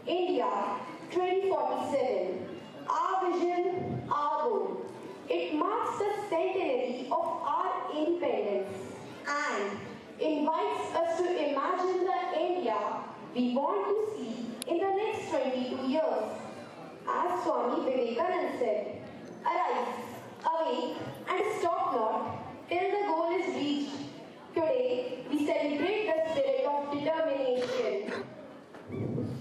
India 2047. Our vision, our goal. It marks the centenary of our independence and invites us to imagine the India we want to see in the next 22 years. As Swami Vivekananda said, arise, awake and stop not till the goal is reached. Today, we celebrate the spirit of determination.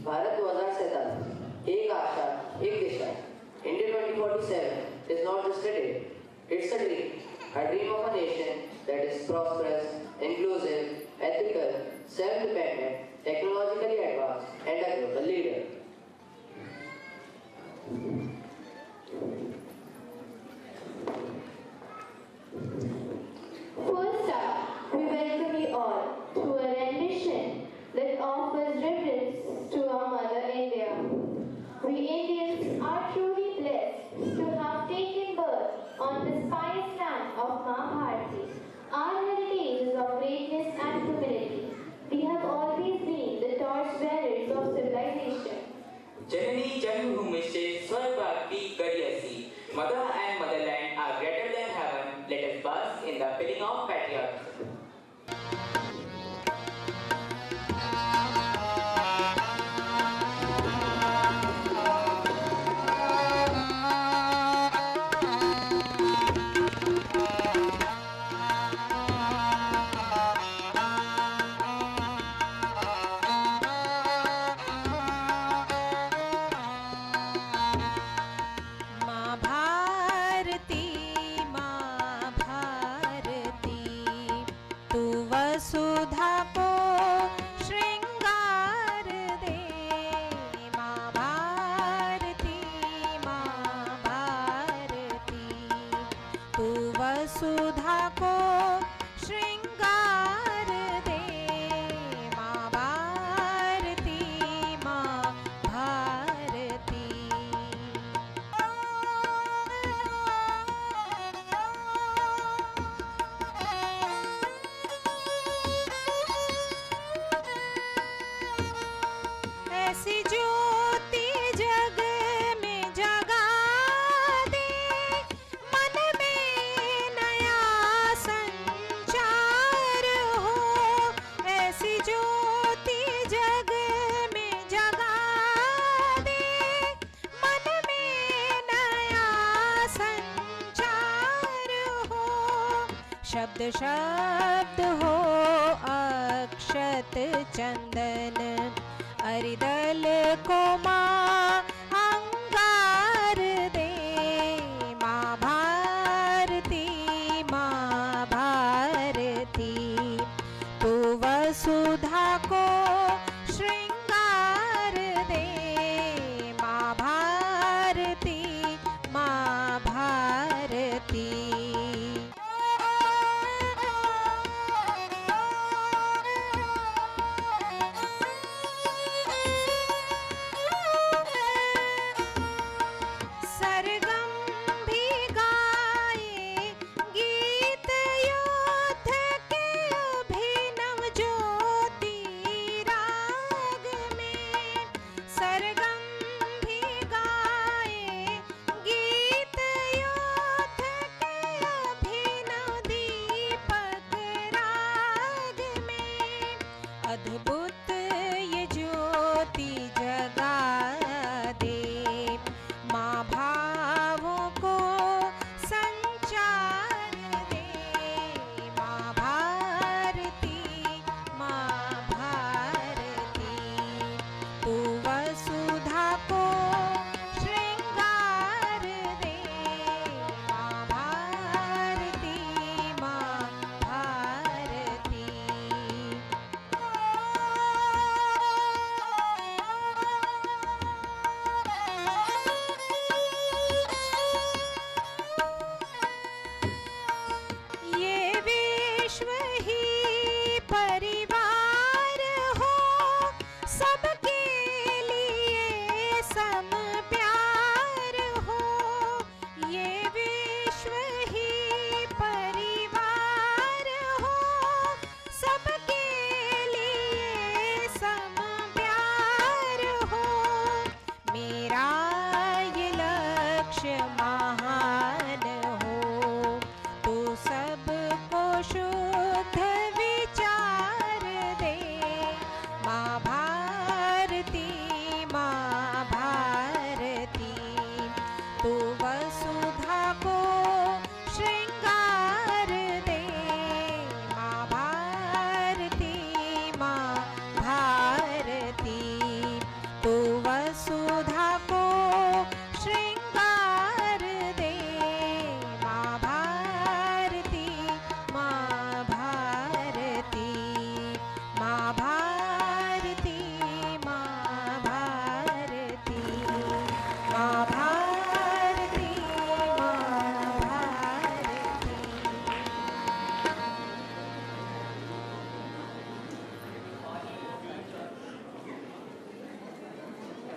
Bharat 2047 एक आशा एक दिशा India 2047 is not just a date, it's a dream of a nation that is prosperous, inclusive, ethical, self-dependent, technologically advanced and a global leader. First up, we welcome you all to a rendition that offers reverence to our Mother India. We Indians are truly blessed to have taken birth on the spice land of Mahabharati. Our heritage is of greatness and humility. We have always been the torchbearers of civilization. Janani Janmabhoomishe Swargabhakti Gariyasi. Mother and motherland are greater than heaven. Let us bask in the feeling of patriotism. वसुधा को श्रृंगार दे माँ भारती तू वसुधा को श्रृंगार दे माँ भारती ऐसी ज्योति जग में जगा दे मन में नया संचार हो ऐसी ज्योति जग में जगा दे मन में नया संचार हो शब्द शब्द हो अक्षत चंदन अरिदल को माँ अंगार दे माँ भारती तू वसुधा को श्रृंगार दे माँ भारती अद्भुत ये ज्योति जगा दे माँ भावों को संचार दे माँ भारती तू वसुधा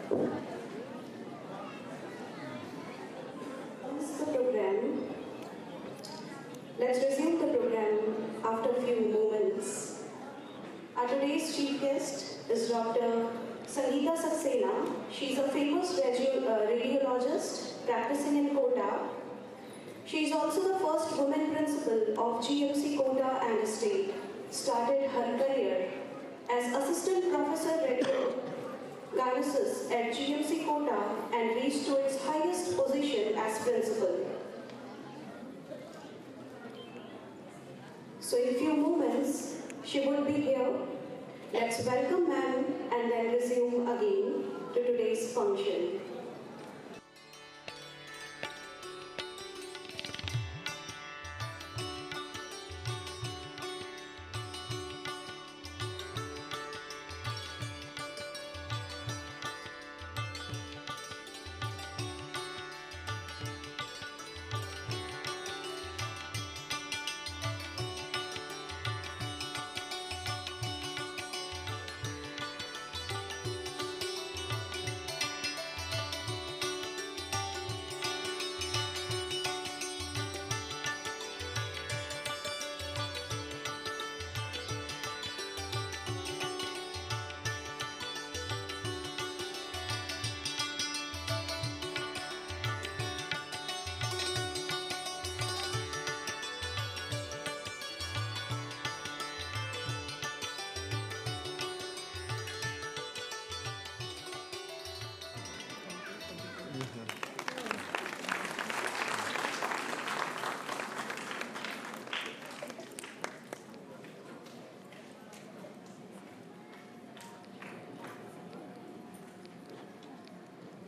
The program. Let's resume the program after a few moments. Our today's chief guest is Dr. Sangeeta Saxena. She's a famous radiologist practicing in Kota. She is also the first woman principal of GMC Kota and State. Started her career as assistant professor radiologist at GMC Kota and reached to its highest position as principal. So in a few moments, she would be here. Let's welcome ma'am and then resume again to today's function.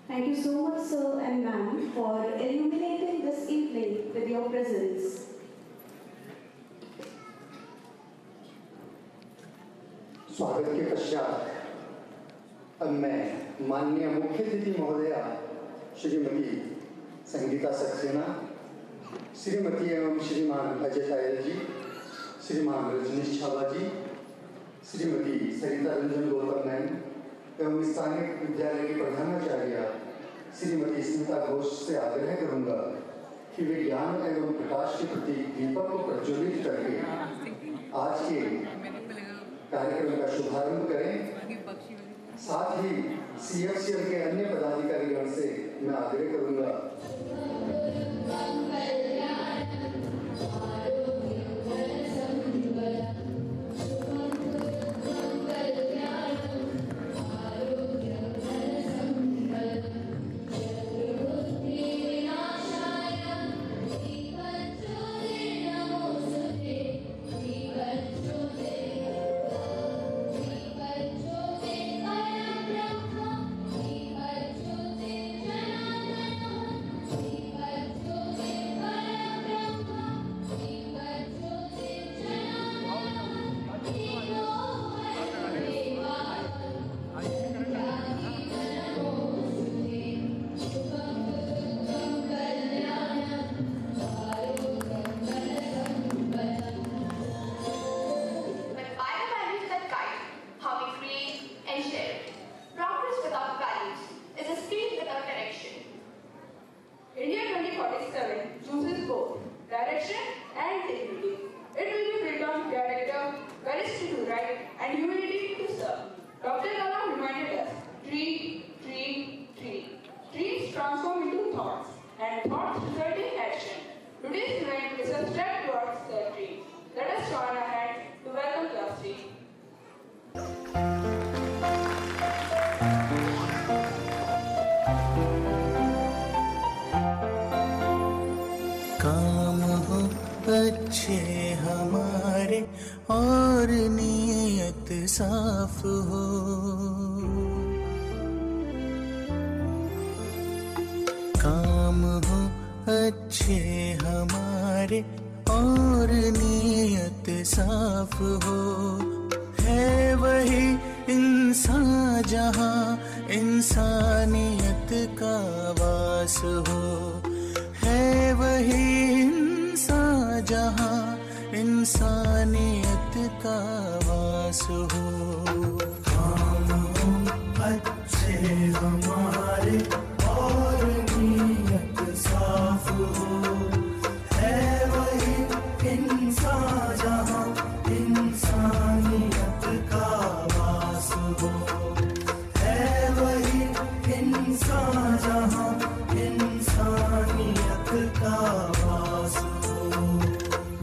Thank you so much, sir and ma'am, for illuminating this evening with your presence. स्वागत के पश्चात अब मैं माननीय मुख्य अतिथि महोदया श्रीमती संगीता सक्सेना, श्रीमती एवं श्रीमान अजय तायल जी, श्रीमान रजनीश छावा जी, श्रीमती सरिता रंजन गौतम मैम एवं स्थानीय विद्यालय की प्रधानाचार्य श्रीमती स्मिता घोष से आग्रह करूंगा कि वे ज्ञान एवं प्रकाश के प्रति दीपक को प्रज्वलित करके आज के कार्यक्रम का शुभारंभ करें। साथ ही CFCL के अन्य पदाधिकारीगण से मैं आग्रह करूंगा अच्छे हमारे और नीयत साफ हो, काम हो अच्छे हमारे और नीयत साफ हो, है वही इंसान जहाँ इंसानियत का वास हो, है वही इंसान जहाँ इंसानियत का वास हो। काम हो अच्छे हमारे और नीयत साफ हो, है वही इंसान जहाँ इंसानियत का वास हो, है वही इंसान जहाँ इंसानियत का वास हो।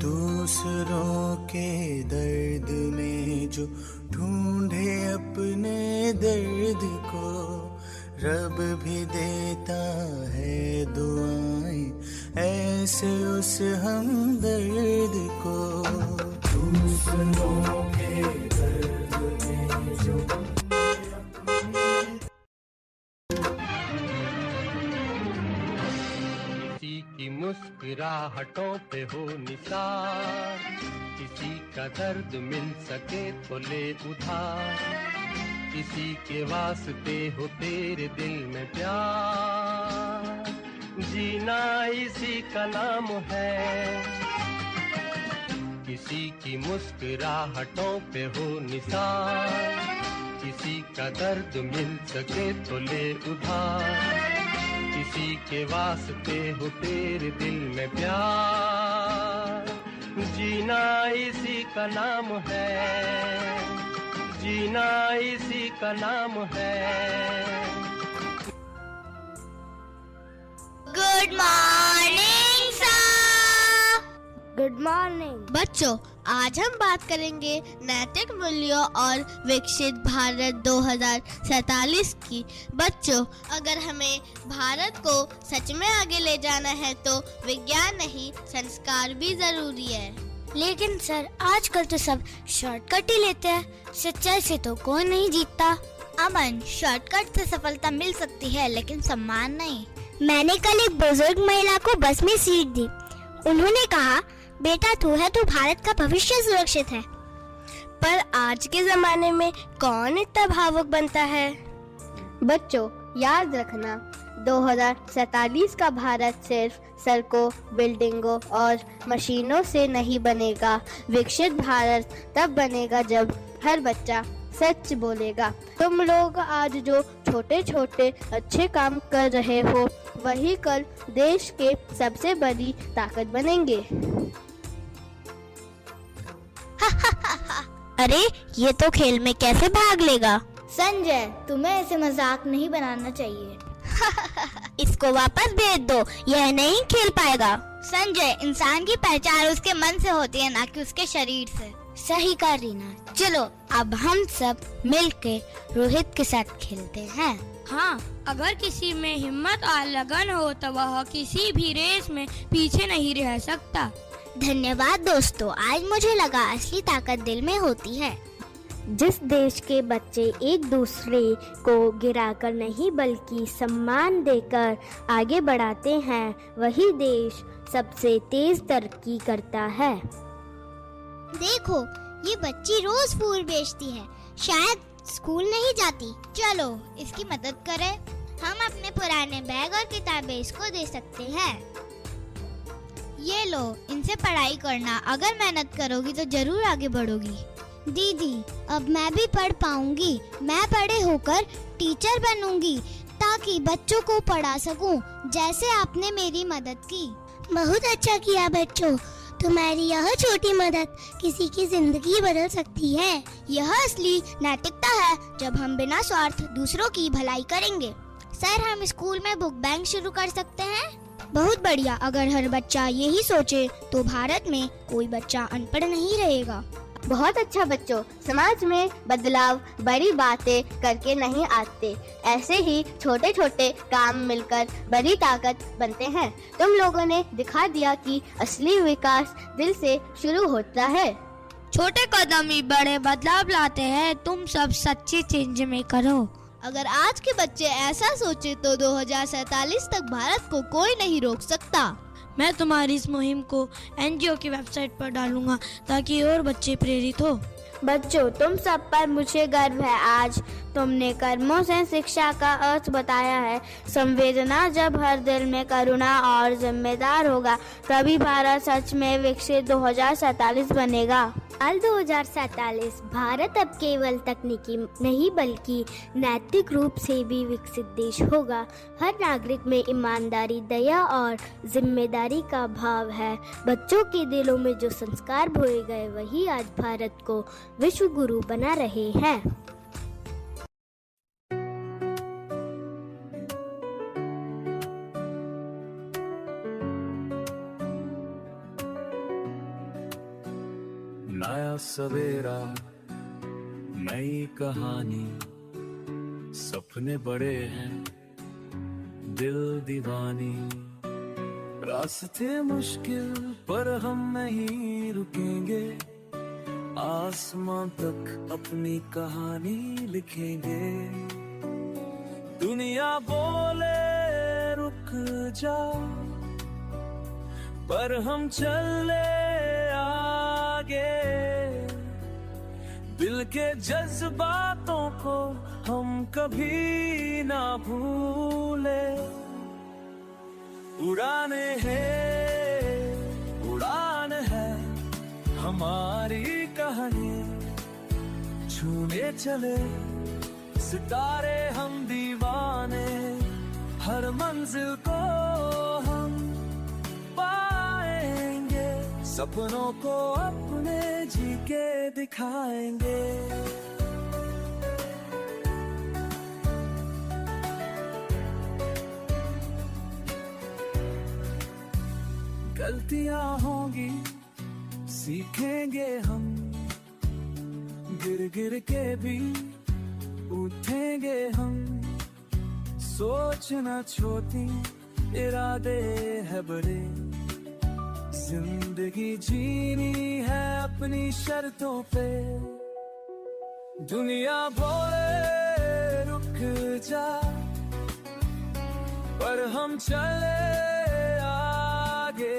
दूसरों के दर्द में जो ढूंढे अपने दर्द को, रब भी देता है दुआएं ऐसे उस हमदर्द को। दूसरों के दर्द में जो किसी की मुस्कुराहटों पे हो निसार, किसी का दर्द मिल सके तो ले उधार, किसी के वास्ते हो तेरे दिल में प्यार, जीना इसी का नाम है। किसी की मुस्कुराहटों पे हो निसार, किसी का दर्द मिल सके तो ले उधार, किसी के वास्ते हो तेरे दिल में प्यार, जीना इसी का नाम है, जीना इसी का नाम है। Good morning sir. Good morning बच्चों, आज हम बात करेंगे नैतिक मूल्यों और विकसित भारत 2047 की। बच्चों, अगर हमें भारत को सच में आगे ले जाना है तो विज्ञान नहीं, संस्कार भी जरूरी है। लेकिन सर, आजकल तो सब शॉर्टकट ही लेते हैं, सच्चाई से तो कोई नहीं जीतता। अमन, शॉर्टकट से सफलता मिल सकती है लेकिन सम्मान नहीं। मैंने कल एक बुजुर्ग महिला को बस में सीट दी। उन्होंने कहा, बेटा तू है तो भारत का भविष्य सुरक्षित है। पर आज के जमाने में कौन इतना भावुक बनता है? बच्चों, याद रखना 2047 का भारत सिर्फ सड़कों, बिल्डिंगों और मशीनों से नहीं बनेगा। विकसित भारत तब बनेगा जब हर बच्चा सच बोलेगा। तुम लोग आज जो छोटे छोटे अच्छे काम कर रहे हो, वही कल देश के सबसे बड़ी ताकत बनेंगे। अरे, ये तो खेल में कैसे भाग लेगा? संजय, तुम्हें ऐसे मजाक नहीं बनाना चाहिए। इसको वापस भेज दो, यह नहीं खेल पाएगा। संजय, इंसान की पहचान उसके मन से होती है, ना कि उसके शरीर से। सही कहा रीना। चलो अब हम सब मिलके रोहित के साथ खेलते हैं। हाँ, अगर किसी में हिम्मत और लगन हो तो वह किसी भी रेस में पीछे नहीं रह सकता। धन्यवाद दोस्तों, आज मुझे लगा असली ताकत दिल में होती है। जिस देश के बच्चे एक दूसरे को गिराकर नहीं बल्कि सम्मान देकर आगे बढ़ाते हैं, वही देश सबसे तेज तरक्की करता है। देखो, ये बच्ची रोज फूल बेचती है, शायद स्कूल नहीं जाती। चलो इसकी मदद करें। हम अपने पुराने बैग और किताबें इसको दे सकते हैं। ये लो, इनसे पढ़ाई करना। अगर मेहनत करोगी तो जरूर आगे बढ़ोगी। दीदी, अब मैं भी पढ़ पाऊंगी। मैं बड़े होकर टीचर बनूंगी ताकि बच्चों को पढ़ा सकूं, जैसे आपने मेरी मदद की। बहुत अच्छा किया बच्चों, तुम्हारी यह छोटी मदद किसी की जिंदगी बदल सकती है। यह असली नैतिकता है, जब हम बिना स्वार्थ दूसरों की भलाई करेंगे। सर, हम स्कूल में बुक बैंक शुरू कर सकते हैं। बहुत बढ़िया। अगर हर बच्चा यही सोचे तो भारत में कोई बच्चा अनपढ़ नहीं रहेगा। बहुत अच्छा बच्चों, समाज में बदलाव बड़ी बातें करके नहीं आते, ऐसे ही छोटे छोटे काम मिलकर बड़ी ताकत बनते हैं। तुम लोगों ने दिखा दिया कि असली विकास दिल से शुरू होता है। छोटे कदम ही बड़े बदलाव लाते हैं। तुम सब सच्ची चेंज में करो। अगर आज के बच्चे ऐसा सोचे तो 2047 तक भारत को कोई नहीं रोक सकता। मैं तुम्हारी इस मुहिम को एनजीओ की वेबसाइट पर डालूंगा ताकि और बच्चे प्रेरित हो। बच्चों, तुम सब पर मुझे गर्व है। आज तुमने कर्मों से शिक्षा का अर्थ बताया है। संवेदना जब हर दिल में करुणा और जिम्मेदार होगा, तभी भारत सच में विकसित 2047 बनेगा। साल 2047 भारत अब केवल तकनीकी नहीं बल्कि नैतिक रूप से भी विकसित देश होगा। हर नागरिक में ईमानदारी, दया और जिम्मेदारी का भाव है। बच्चों के दिलों में जो संस्कार बोए गए वही आज भारत को विश्व गुरु बना रहे हैं। नया सवेरा, नई कहानी, सपने बड़े हैं, दिल दीवानी। रास्ते मुश्किल पर हम नहीं रुकेंगे, आसमां तक अपनी कहानी लिखेंगे। दुनिया बोले रुक जा, पर हम चले आगे। दिल के जज्बातों को हम कभी ना भूले। उड़ाने हैं, उड़ान है हमारी कहानी। छूने चले सितारे हम दीवाने, हर मंजिल को हम पाएंगे। सपनों को अपने जी के दिखाएंगे। गलतियां होंगी, सीखेंगे हम, गिर गिर के भी उठेंगे हम। सोचना छोटी, इरादे है बड़े। जिंदगी जीनी है अपनी शर्तों पे। दुनिया बोले रुक जा, पर हम चले आगे।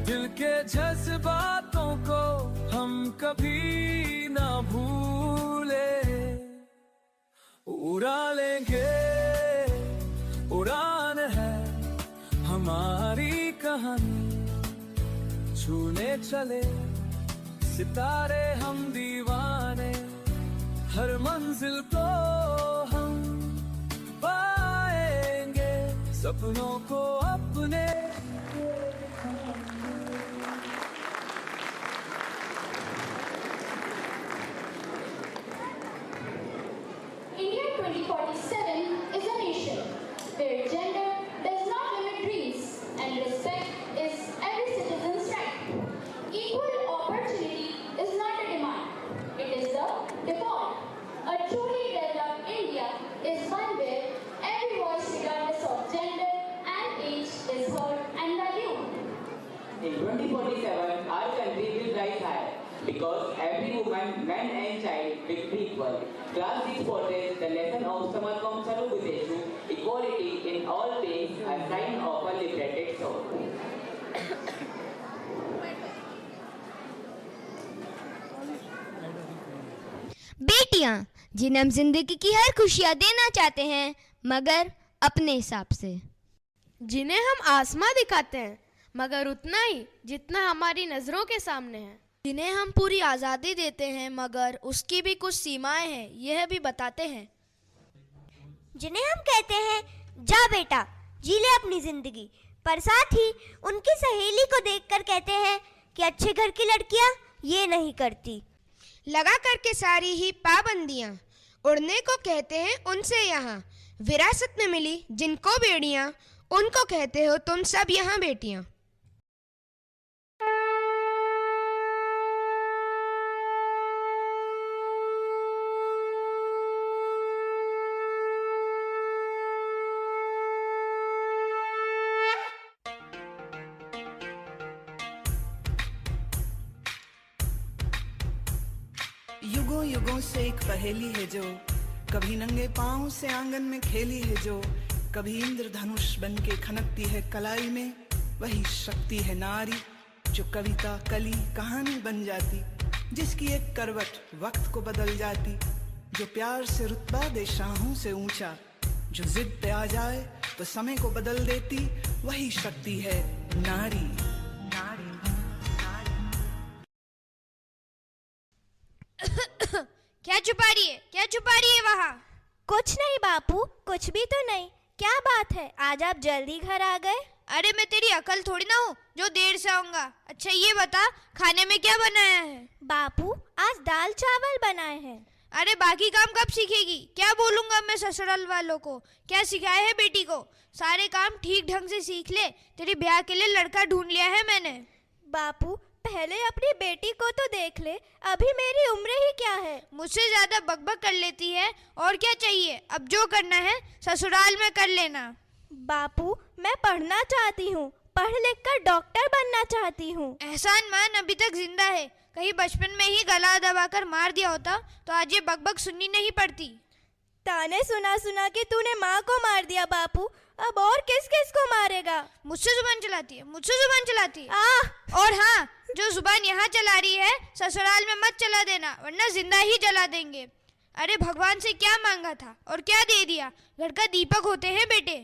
दिल के जज्बातों को हम कभी ना भूले। उड़ा लेंगे, उड़ान है हमारी कहानी। छूने चले सितारे हम दीवाने, हर मंजिल को हम पाएंगे। सपनों को अपने India 2047 is a nation where gender does not limit dreams and respect is every citizen's right. Equal opportunity is not a demand, it is the default. A truly developed India is one where every voice regardless of gender and age is heard and valued. In 2047, our country will rise higher because every woman, man and child will be equal. Class 6 portrays the lesson of Samarkam Sarubhuteshu, equality in all things, a sign of a liberated soul. बेटियां जिन्हें हम जिंदगी की हर खुशियां देना चाहते हैं मगर अपने हिसाब से, जिन्हें हम आसमां दिखाते हैं मगर उतना ही जितना हमारी नजरों के सामने है, जिन्हें हम पूरी आज़ादी देते हैं मगर उसकी भी कुछ सीमाएं हैं, यह भी बताते हैं। जिन्हें हम कहते हैं जा बेटा जी ले अपनी जिंदगी, पर साथ ही उनकी सहेली को देखकर कहते हैं कि अच्छे घर की लड़कियां ये नहीं करती। लगा करके सारी ही पाबंदियां, उड़ने को कहते हैं उनसे यहाँ, विरासत में मिली जिनको बेड़ियां, उनको कहते हो तुम सब यहाँ बेटियां। युगों युगों से एक पहेली है जो कभी नंगे पांव से आंगन में खेली है, जो कभी इंद्रधनुष बन के खनकती है कलाई में। वही शक्ति है नारी जो कविता, कली, कहानी बन जाती, जिसकी एक करवट वक्त को बदल जाती, जो प्यार से रुतबा दे शाहों से ऊंचा, जो जिद पे आ जाए तो समय को बदल देती। वही शक्ति है नारी। क्या छुपा रही है, क्या छुपा रही है वहाँ? कुछ नहीं बापू, कुछ भी तो नहीं। क्या बात है, आज आप जल्दी घर आ गए? अरे मैं तेरी अकल थोड़ी ना हूँ जो देर से आऊंगा। अच्छा ये बता, खाने में क्या बनाया है? बापू आज दाल चावल बनाए हैं। अरे बाकी काम कब सीखेगी? क्या बोलूंगा मैं ससुराल वालों को? क्या सिखाया है बेटी को? सारे काम ठीक ढंग से सीख ले, तेरी ब्याह के लिए लड़का ढूंढ लिया है मैंने। बापू पहले अपनी बेटी को तो देख ले, अभी मेरी उम्र ही क्या है। मुझसे ज्यादा बकबक कर लेती है, और क्या चाहिए? अब जो करना है ससुराल में कर लेना। बापू मैं पढ़ना चाहती हूँ, पढ़ लिख कर डॉक्टर बनना चाहती हूँ। एहसान मान अभी तक जिंदा है, कहीं बचपन में ही गला दबाकर मार दिया होता तो आज ये बकबक सुननी नहीं पड़ती। ताने सुना सुना के तूने माँ को मार दिया बापू, अब और किस किस को मारेगा? मुझसे जुबान चलाती है, मुझसे जुबान चलाती है। और हाँ, जो जुबान यहाँ चला रही है ससुराल में मत चला देना, वरना जिंदा ही जला देंगे। अरे भगवान से क्या मांगा था और क्या दे दिया? घर का दीपक होते हैं बेटे।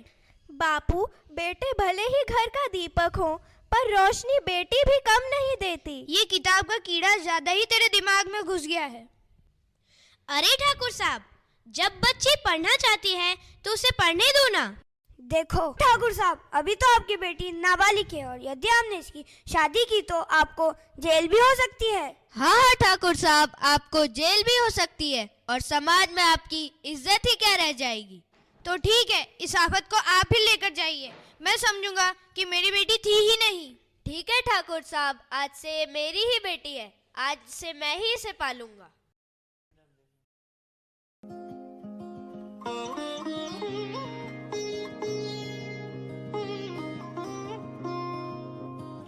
बापू बेटे भले ही घर का दीपक हो, पर रोशनी बेटी भी कम नहीं देती। ये किताब का कीड़ा ज्यादा ही तेरे दिमाग में घुस गया है। अरे ठाकुर साहब, जब बच्ची पढ़ना चाहती है तो उसे पढ़ने दो ना। देखो ठाकुर साहब, अभी तो आपकी बेटी नाबालिग है और यदि आपने इसकी शादी की तो आपको जेल भी हो सकती है। हाँ ठाकुर साहब, आपको जेल भी हो सकती है और समाज में आपकी इज्जत ही क्या रह जाएगी। तो ठीक है, इस आफत को आप ही लेकर जाइए, मैं समझूंगा कि मेरी बेटी थी ही नहीं। ठीक है ठाकुर साहब, आज से ये मेरी ही बेटी है, आज से मैं ही इसे पालूंगा।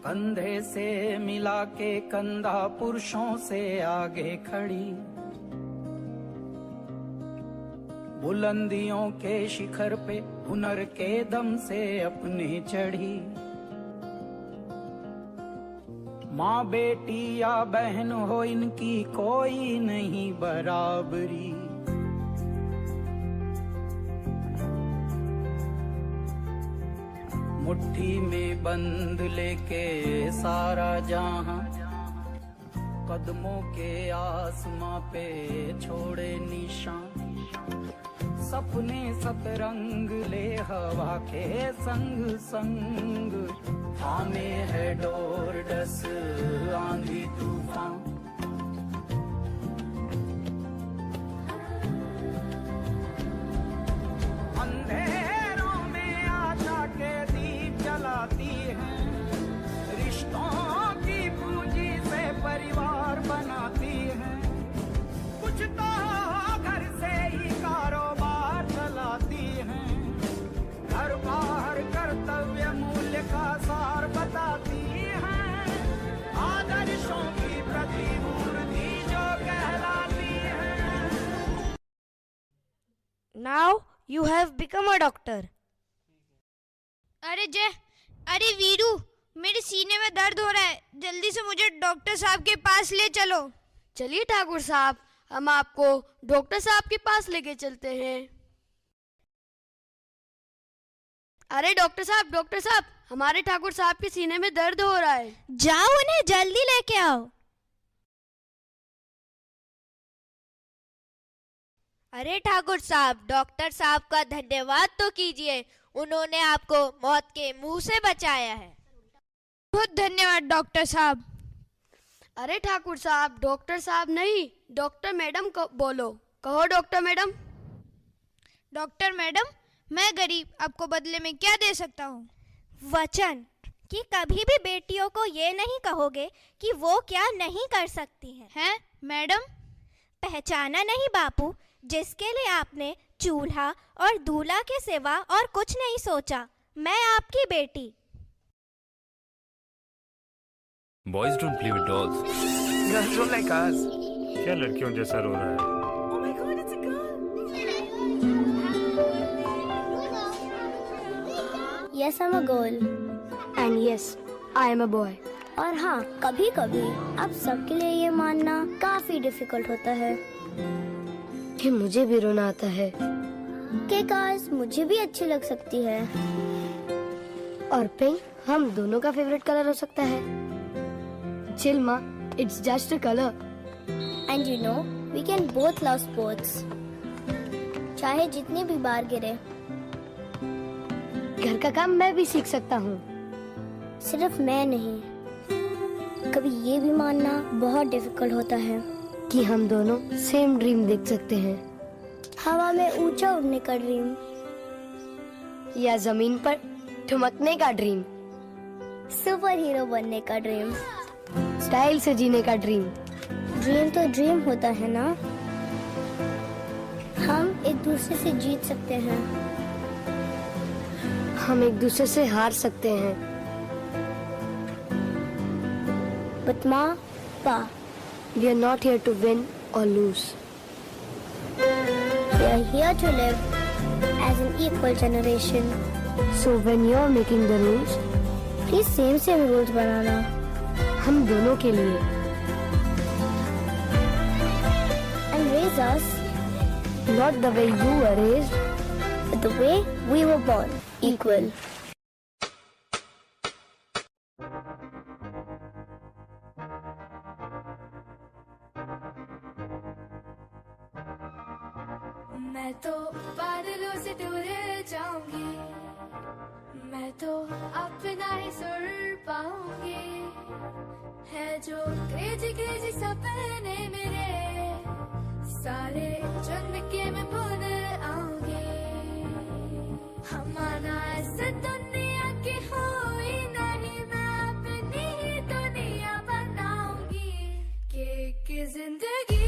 कंधे से मिला के कंधा पुरुषों से आगे खड़ी, बुलंदियों के शिखर पे हुनर के दम से अपने चढ़ी। माँ बेटी या बहन हो इनकी कोई नहीं बराबरी। मुट्ठी में बंद लेके सारा जहां, कदमों के आसमां पे छोड़े निशान। सपने सतरंग ले हवा के संग संग, थामे है डोर डस आंधी तूफान। अंधेरों में आशा के दीप जलाती हैं, रिश्तों की पूंजी से परिवार बनाती हैं। कुछ तो घर से ही कारोबार चलाती हैं, घर बाहर कर्तव्य मूल्य का सार बताती हैं। आदर्शों की प्रतिमूर्ति जो कहलाती हैं। Now you have become a doctor. अरे जय, अरे वीरू, मेरे सीने में दर्द हो रहा है, जल्दी से मुझे डॉक्टर साहब के पास ले चलो। चलिए ठाकुर साहब, हम आपको डॉक्टर साहब के पास लेके चलते हैं। अरे डॉक्टर साहब, हमारे ठाकुर साहब के सीने में दर्द हो रहा है। जाओ उन्हें जल्दी लेके आओ। अरे ठाकुर साहब, डॉक्टर साहब का धन्यवाद तो कीजिए, उन्होंने आपको मौत के मुंह से बचाया है। बहुत धन्यवाद डॉक्टर साहब। अरे ठाकुर साहब, डॉक्टर साहब नहीं, डॉक्टर मैडम को बोलो। कहो डॉक्टर मैडम। डॉक्टर मैडम, मैं गरीब आपको बदले में क्या दे सकता हूँ? वचन कि कभी भी बेटियों को ये नहीं कहोगे कि वो क्या नहीं कर सकती हैं। मैडम? पहचाना नहीं बापू, जिसके लिए आपने चूल्हा और दूल्हा के सिवा और कुछ नहीं सोचा। मैं आपकी बेटी। Boys don't play with dolls. Girls don't like us. क्या लड़कियों जैसा रो रहा है? Oh my God, it's a girl. Yes, I'm a girl. And yes, I am a boy. और हाँ, कभी कभी अब सबके लिए ये मानना काफी डिफिकल्ट होता है कि मुझे भी रोना आता है, कि काश मुझे भी अच्छी लग सकती है। और पिंक हम दोनों का फेवरेट कलर हो सकता है। चिल माँ, it's just a color. And you know, We can both love sports. चाहे जितनी भी बार गिरे। घर का काम मैं भी सीख सकता हूँ। सिर्फ मैं नहीं, कभी ये भी मानना बहुत डिफिकल्ट होता है कि हम दोनों सेम ड्रीम देख सकते हैं। हवा में ऊंचा उड़ने का ड्रीम या जमीन पर ठुमकने का ड्रीम, सुपर हीरो बनने का ड्रीम, स्टाइल से जीने का ड्रीम। ड्रीम तो ड्रीम होता है ना। हम एक दूसरे से जीत सकते हैं, हम एक दूसरे से हार सकते हैं। But Ma, Pa, we are not here to win or lose. We are here to live as an equal generation. So when you are making the rules, please same rules बनाना। हम दोनों के लिए। And raise us not the way you were raised, but the way we were born, equal. मैं तो बादलों से दूर जाऊंगी, मैं तो अपना ही सुर पाऊंगी। है जो क्रेजी क्रेजी सपने मेरे, सारे चुन के मैं भूल आऊंगी। हमारा ऐसे दुनिया की हुई नहीं, मैं अपनी ही दुनिया बनाऊंगी। कि जिंदगी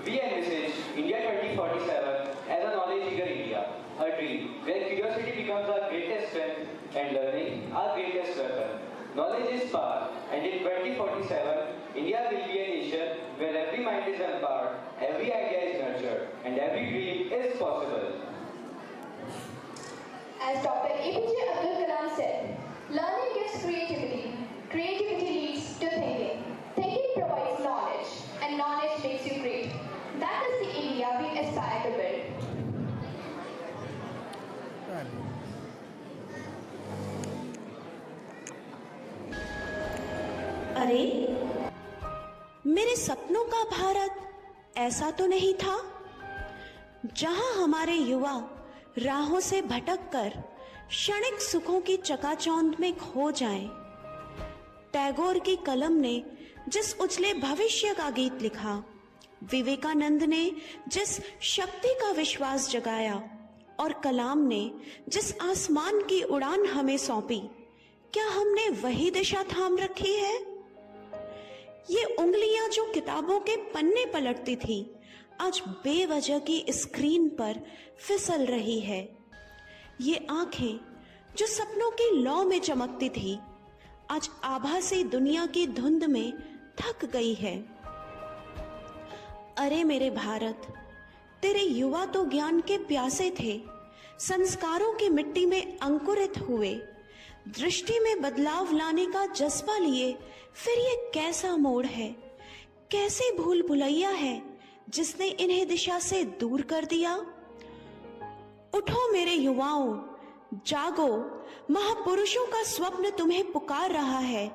We envisage India 2047 as a knowledge-eager India, a dream where curiosity becomes our greatest strength and learning our greatest weapon. Knowledge is power, and in 2047, India will be a nation where every mind is empowered, every idea is nurtured, and every dream is possible. As Dr. APJ Abdul Kalam said, learning gives creativity, creativity leads to thinking, thinking provides knowledge, and knowledge makes you great. That is the India we aspire to build. अरे, मेरे सपनों का भारत ऐसा तो नहीं था जहां हमारे युवा राहों से भटककर क्षणिक सुखों की चकाचौंध में खो जाएं। टैगोर की कलम ने जिस उजले भविष्य का गीत लिखा, विवेकानंद ने जिस शक्ति का विश्वास जगाया और कलाम ने जिस आसमान की उड़ान हमें सौंपी, क्या हमने वही दिशा थाम रखी है? ये उंगलियां जो किताबों के पन्ने पलटती थी, आज बेवजह की स्क्रीन पर फिसल रही है। ये आंखें जो सपनों की लौ में चमकती थी, आज आभासी दुनिया की धुंध में थक गई है। अरे मेरे भारत, तेरे युवा तो ज्ञान के प्यासे थे, संस्कारों की मिट्टी में अंकुरित हुए, दृष्टि में बदलाव लाने का जज्बा लिए, फिर ये कैसा मोड़ है, कैसी भूल भुलैया है जिसने इन्हें दिशा से दूर कर दिया। उठो मेरे युवाओं, जागो, महापुरुषों का स्वप्न तुम्हें पुकार रहा है।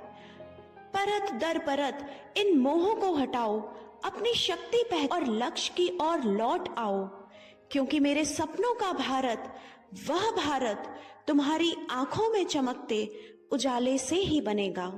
परत दर परत इन मोहों को हटाओ, अपनी शक्ति और लक्ष्य की ओर लौट आओ, क्योंकि मेरे सपनों का भारत, वह भारत तुम्हारी आंखों में चमकते उजाले से ही बनेगा।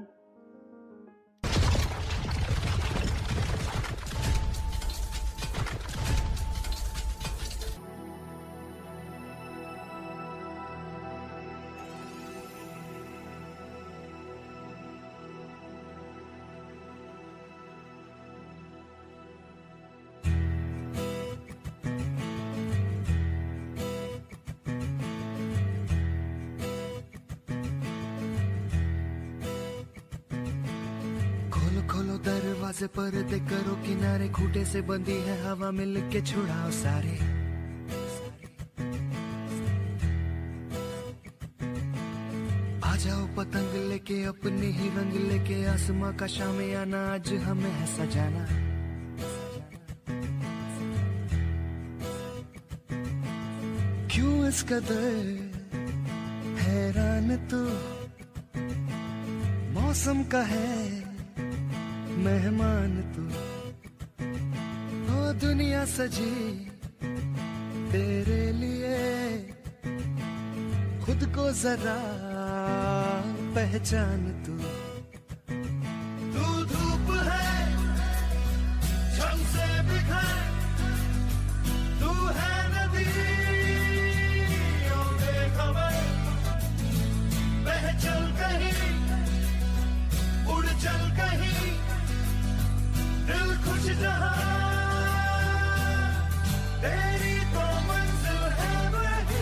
खोलो दरवाजे पर्दे करो किनारे खूटे से बंदी है हवा मिल के छुड़ाओ सारे आ जाओ पतंग लेके अपने ही रंग लेके आसमां का शामियाना आज हमें है सजाना क्यों इस कदर हैरान तू मौसम का है मेहमान तू ओ दुनिया सजी तेरे लिए खुद को जरा पहचान तू धूप है छम से बिखर तू है नदी ओ बेखबर बह चल कहीं उड़ चल कहीं दिल खुश जहां तेरी तो मंजिल है वही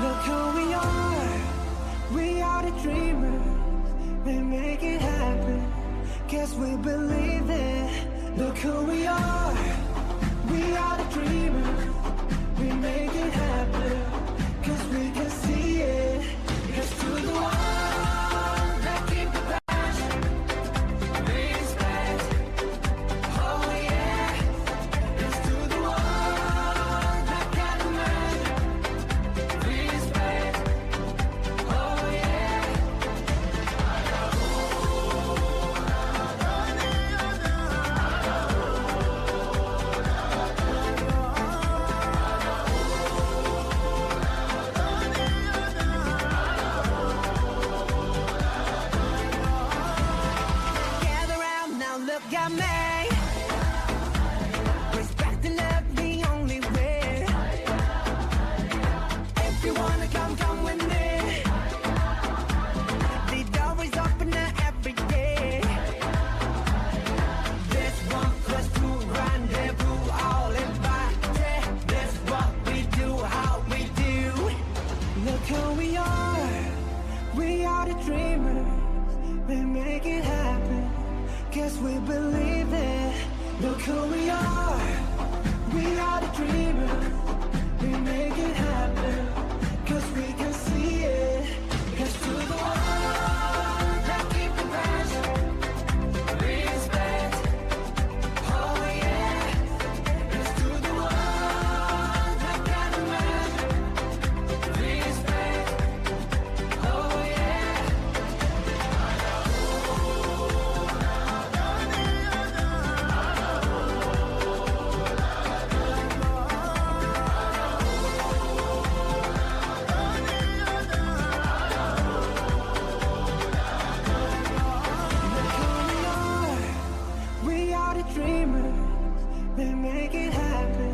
Look who we are the dreamers, we make it happen, guess we believe it. Look who we are the dreamers, we make it happen, cause we can see it. Here's to the one that keep the passion, respect, oh yeah. Here's to the one that can imagine, respect, oh yeah. Gather round now, look at me. Respect and love the only way. If you wanna come with me. The door is open every day. This 1+2 rendezvous, all invited. This what we do, how we do. Look who we are the dreamers. We make it happen, guess we believe it. Look who we are the dreamers. We make it happen, cause we can see it. Here's to the one that keep the passion, respect, oh yeah. Here's to the one that can imagine, respect, oh yeah. We are the dreamers, we make it happen,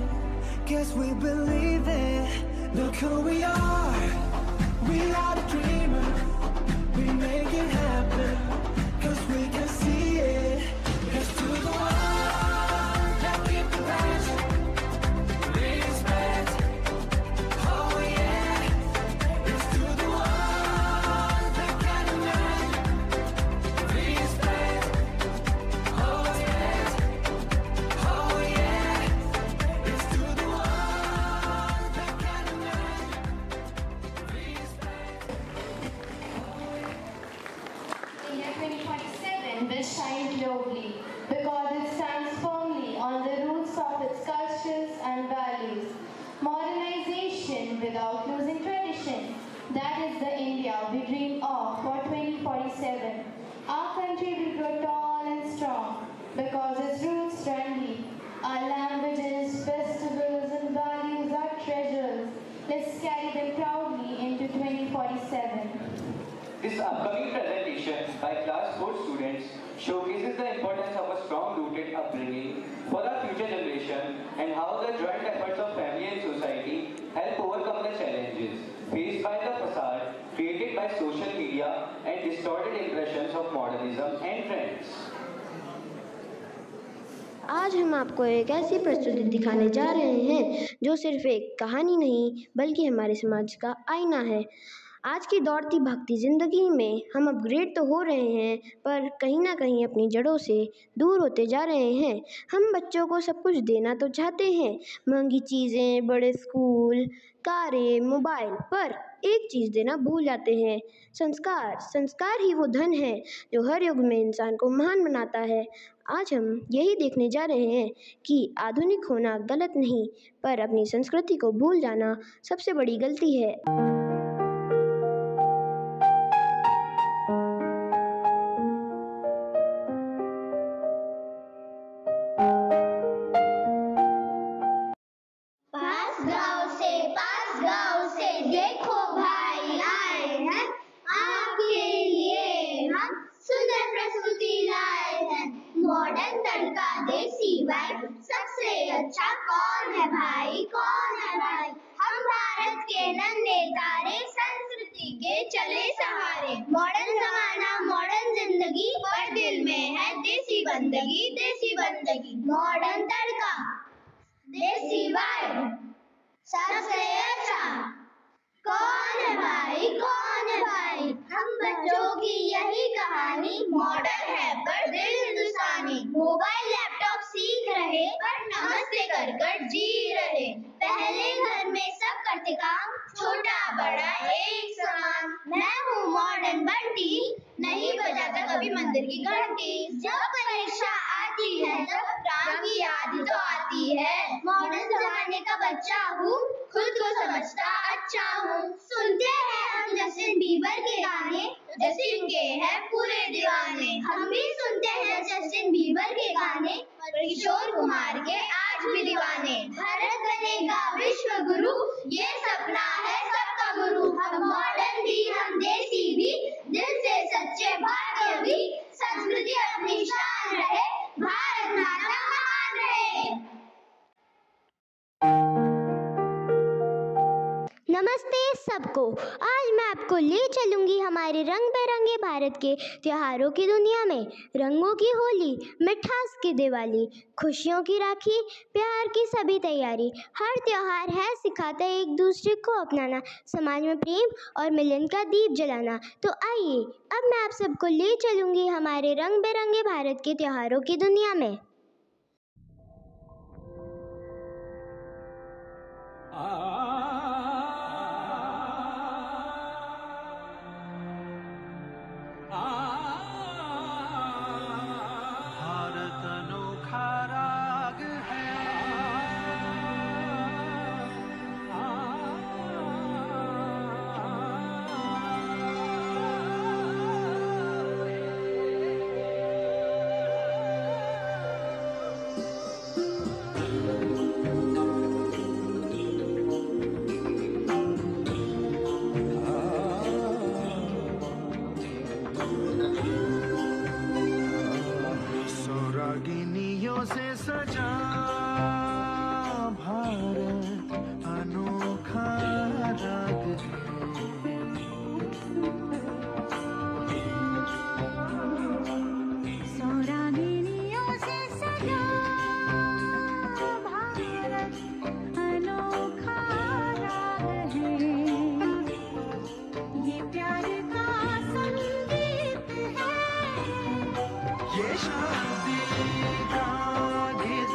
guess we believe it. Look who we are the dreamers, we make it happen, cause we can see it. Here's to the one that keep the passion, respect, oh yeah. Here's to the one that can imagine, respect, oh yeah, oh yeah. Here's to the one that can imagine, respect. India 2047 will shine globally because it stands firmly on the roots of its cultures and values. Modernization without losing tradition. That is the India we dream of for 2047. Our country will grow tall and strong because its roots run deep. Our languages, festivals and upcoming presentation by class 4 students showcases the importance of a strong-rooted upbringing for our future generation and how the joint efforts of family and society help overcome the challenges faced by the facade created by social media and distorted impressions of modernism and trends. आज हम आपको एक ऐसी प्रस्तुति दिखाने जा रहे हैं जो सिर्फ एक कहानी नहीं बल्कि हमारे समाज का आईना है। आज की दौड़ती भागती ज़िंदगी में हम अपग्रेड तो हो रहे हैं पर कहीं ना कहीं अपनी जड़ों से दूर होते जा रहे हैं। हम बच्चों को सब कुछ देना तो चाहते हैं, महंगी चीज़ें, बड़े स्कूल, कारें, मोबाइल, पर एक चीज़ देना भूल जाते हैं, संस्कार। संस्कार ही वो धन है जो हर युग में इंसान को महान बनाता है। आज हम यही देखने जा रहे हैं कि आधुनिक होना गलत नहीं पर अपनी संस्कृति को भूल जाना सबसे बड़ी गलती है। पास गाँव से देखो भाई आए हैं, आपके लिए हम सुंदर प्रस्तुति लाए हैं। मॉडर्न तड़का देसी वाइब, सबसे अच्छा कौन है भाई, कौन है भाई। हम भारत के नन्हे तारे, संस्कृति के चले सहारे। मॉडर्न जमाना मॉडर्न जिंदगी, पर दिल में है देसी बंदगी, देसी बंदगी। मॉडर्न तड़का देसी वाइब, सबसे अच्छा कौन है भाई, कौन है भाई। हम बच्चों की यही कहानी, मॉडर्न है पर दिल हिंदुस्तानी। मोबाइल लैपटॉप सीख रहे पर नमस्ते कर कर जी रहे। पहले घर में सब करते काम, छोटा बड़ा एक समान। मैं हूँ मॉडर्न बंटी, नहीं बजाता कभी मंदिर की घंटी। जब परीक्षा आती है तब प्राण की याद तो आती है। मॉडर्न जमाने का बच्चा हूँ, खुद को समझता अच्छा हूँ। सुनते हैं हम जस्टिन बीबर के गाने, जस्टिन के हैं पूरे दीवाने। हम भी सुनते हैं जस्टिन बीबर के गाने, किशोर कुमार के आज भी दीवाने। भारत बनेगा विश्व गुरु, ये सपना है सबका गुरु। हम मॉडर्न भी, हम देसी भी, दिल से सच्चे भारतीय भी। संस्कृति अपनी शान रहे, भारत माता महान रहे। नमस्ते सबको। आज मैं आपको ले चलूंगी हमारे रंग बिरंगे भारत के त्योहारों की दुनिया में। रंगों की होली, मिठास की दिवाली, खुशियों की राखी, प्यार की सभी तैयारी। हर त्योहार है सिखाता है एक दूसरे को अपनाना, समाज में प्रेम और मिलन का दीप जलाना। तो आइए अब मैं आप सबको ले चलूंगी हमारे रंग बिरंगे भारत के त्योहारों की दुनिया में। भारत अनोखा राग है, सौरागिनियों से सजा भारत अनोखा राग है। सौरागिनियों से सजा भारत अनोखा राग है। ये प्यार का संगीत है, ये शादी का गीत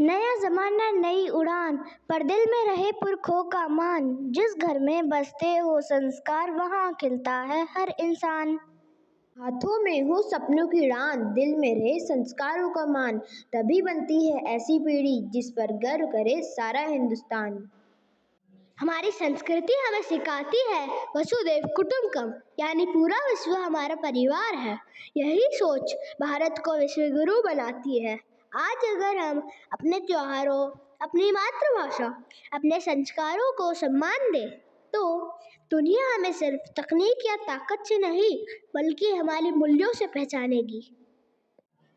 नया जमाना नई उड़ान, पर दिल में रहे पुरखों का मान। जिस घर में बसते हो संस्कार, वहाँ खिलता है हर इंसान। हाथों में हो सपनों की उड़ान, दिल में रहे संस्कारों का मान। तभी बनती है ऐसी पीढ़ी जिस पर गर्व करे सारा हिंदुस्तान। हमारी संस्कृति हमें सिखाती है वसुधैव कुटुंबकम, यानी पूरा विश्व हमारा परिवार है। यही सोच भारत को विश्व गुरु बनाती है। आज अगर हम अपने त्योहारों, अपनी मातृभाषा, अपने संस्कारों को सम्मान दें, तो दुनिया हमें सिर्फ तकनीक या ताकत से नहीं, बल्कि हमारे मूल्यों से पहचानेगी।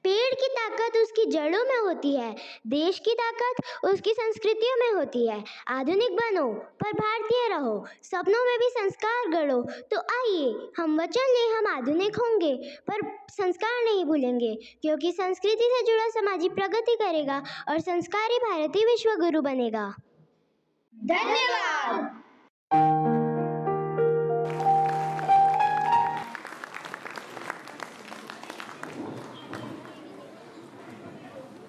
पेड़ की ताकत उसकी जड़ों में होती है, देश की ताकत उसकी संस्कृतियों में होती है। आधुनिक बनो पर भारतीय रहो, सपनों में भी संस्कार गढ़ो। तो आइए हम वचन लें, हम आधुनिक होंगे पर संस्कार नहीं भूलेंगे, क्योंकि संस्कृति से जुड़ा समाज प्रगति करेगा और संस्कारी भारतीय विश्व गुरु बनेगा। धन्यवाद।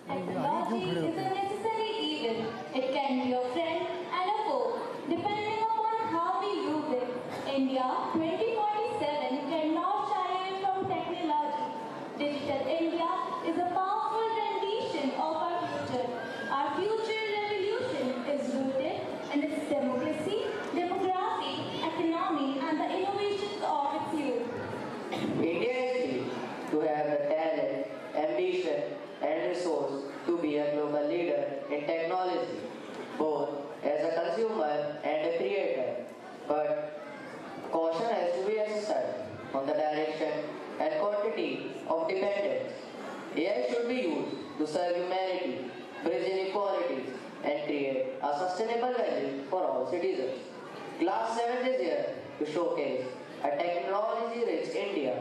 Technology is a necessary evil. It can be a friend and a foe, depending upon how we use it. India 2047 cannot shy away from technology. Digital India is a powerful rendition of our future. Our future revolution is rooted in its democracy, demography, economy, and the innovations of its youth. India is believed to have the talent, ambition, and resource to be a global leader in technology, both as a consumer and a creator. But caution has to be exercised on the direction and quantity of dependence. AI should be used to serve humanity, bridge inequalities, and create a sustainable value for all citizens. Class 7 is here to showcase a technology-rich India.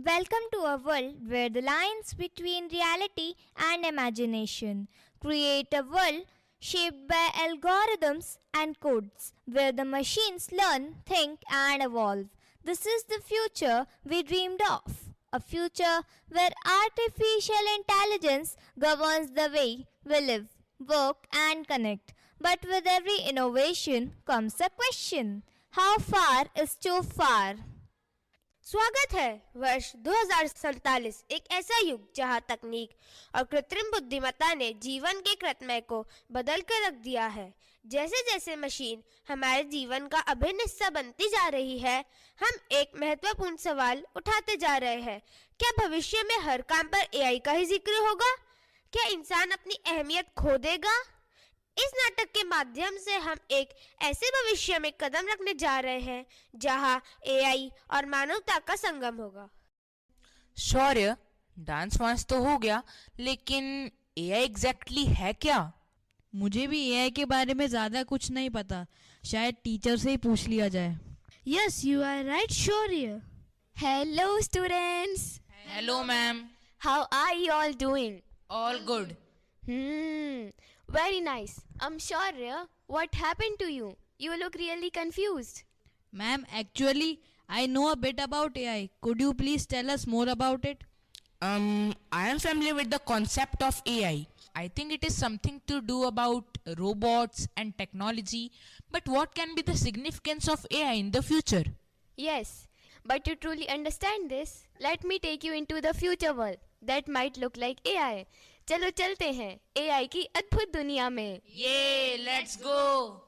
Welcome to a world where the lines between reality and imagination create a world shaped by algorithms and codes, where the machines learn, think, and evolve. This is the future we dreamed of. A future where artificial intelligence governs the way we live, work, and connect. But with every innovation comes a question: how far is too far? स्वागत है वर्ष 2047, एक ऐसा युग जहां तकनीक और कृत्रिम बुद्धिमत्ता ने जीवन के कृतमय को बदल कर रख दिया है। जैसे जैसे मशीन हमारे जीवन का अभिन्न हिस्सा बनती जा रही है, हम एक महत्वपूर्ण सवाल उठाते जा रहे हैं। क्या भविष्य में हर काम पर एआई का ही जिक्र होगा? क्या इंसान अपनी अहमियत खो देगा? इस नाटक के माध्यम से हम एक ऐसे भविष्य में कदम रखने जा रहे हैं जहां एआई और मानवता का संगम होगा। शौर्य, डांस वांस तो हो गया, लेकिन एआई एग्जैक्टली है क्या? मुझे भी एआई के बारे में ज्यादा कुछ नहीं पता, शायद टीचर से ही पूछ लिया जाए। Yes, you are right, Shaurya. Hello, students. Hello, ma'am. How are you all doing? All good. Very nice. I'm Shaurya. What happened to you? You look really confused. Ma'am, actually, I know a bit about AI. Could you please tell us more about it? I am familiar with the concept of AI. I think it is something to do about robots and technology. But what can be the significance of AI in the future? Yes, but to truly understand this, let me take you into the future world that might look like AI. चलो चलते हैं AI की अद्भुत दुनिया में। Yay, let's go.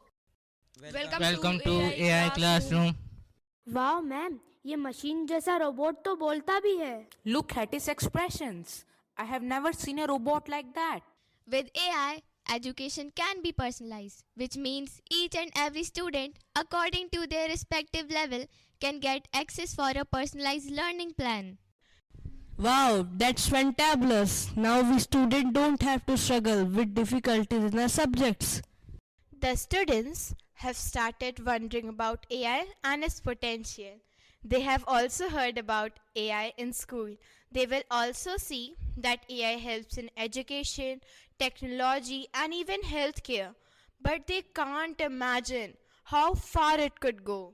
Welcome to AI classroom. वाह ma'am, ये machine जैसा रोबोट तो बोलता भी है। Look at his expressions. I have never seen a robot like that. With AI, education can be personalized, which means each and every student, according to their respective level, can get access for a personalized learning plan. Wow, that's fantabulous. Now we students don't have to struggle with difficulties in our subjects. The students have started wondering about AI and its potential. They have also heard about AI in school. They will also see that AI helps in education, technology, and even healthcare. But they can't imagine how far it could go.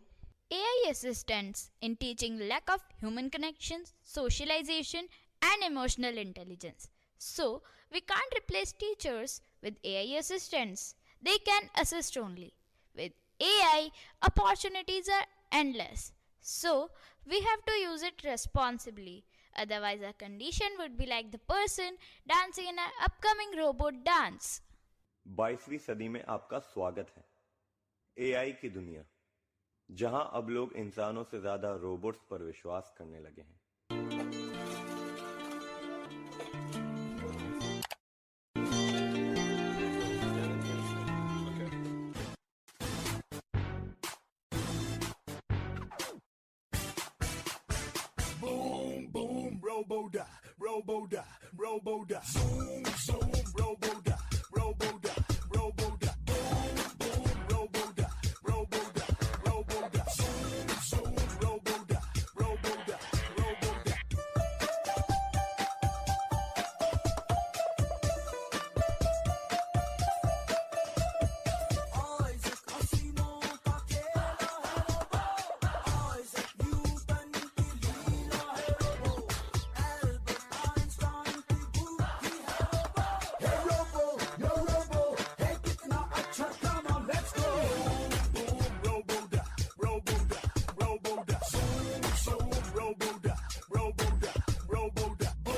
AI assistants in teaching lack of human connections, socialization, and emotional intelligence. So, we can't replace teachers with AI assistants. They can assist only. With AI, opportunities are endless. So, we have to use it responsibly. Otherwise, our condition would be like the person dancing in an upcoming robot dance. 22वीं सदी में आपका स्वागत है AI की दुनिया, जहां अब लोग इंसानों से ज्यादा रोबोट्स पर विश्वास करने लगे हैं। Boom, boom, robo-da, robo-da, robo-da. Zoom, zoom, robo-da, robo-da, robo-da. Boom, boom, robo-da, robo-da, robo-da. Zoom, zoom, robo-da, robo-da, robo-da. Isaac Asimo ka khela hai robo. Isaac Newton ki leela hai robo. Albert Einstein की बुद्धि है robo. Hey robo, yo robo, hey कितना अच्छा काम, let's go. Boom, robo-da, robo-da, robo-da. Zoom, zoom, robo-da, robo-da, robo-da. Boom.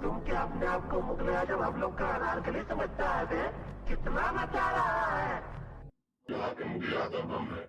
तुम क्या अपने आप को मुगल आजम हम लोग का अनारकली समझता है बे? कितना मचा रहा है? यहाँ के मुगल आजम हम हैं।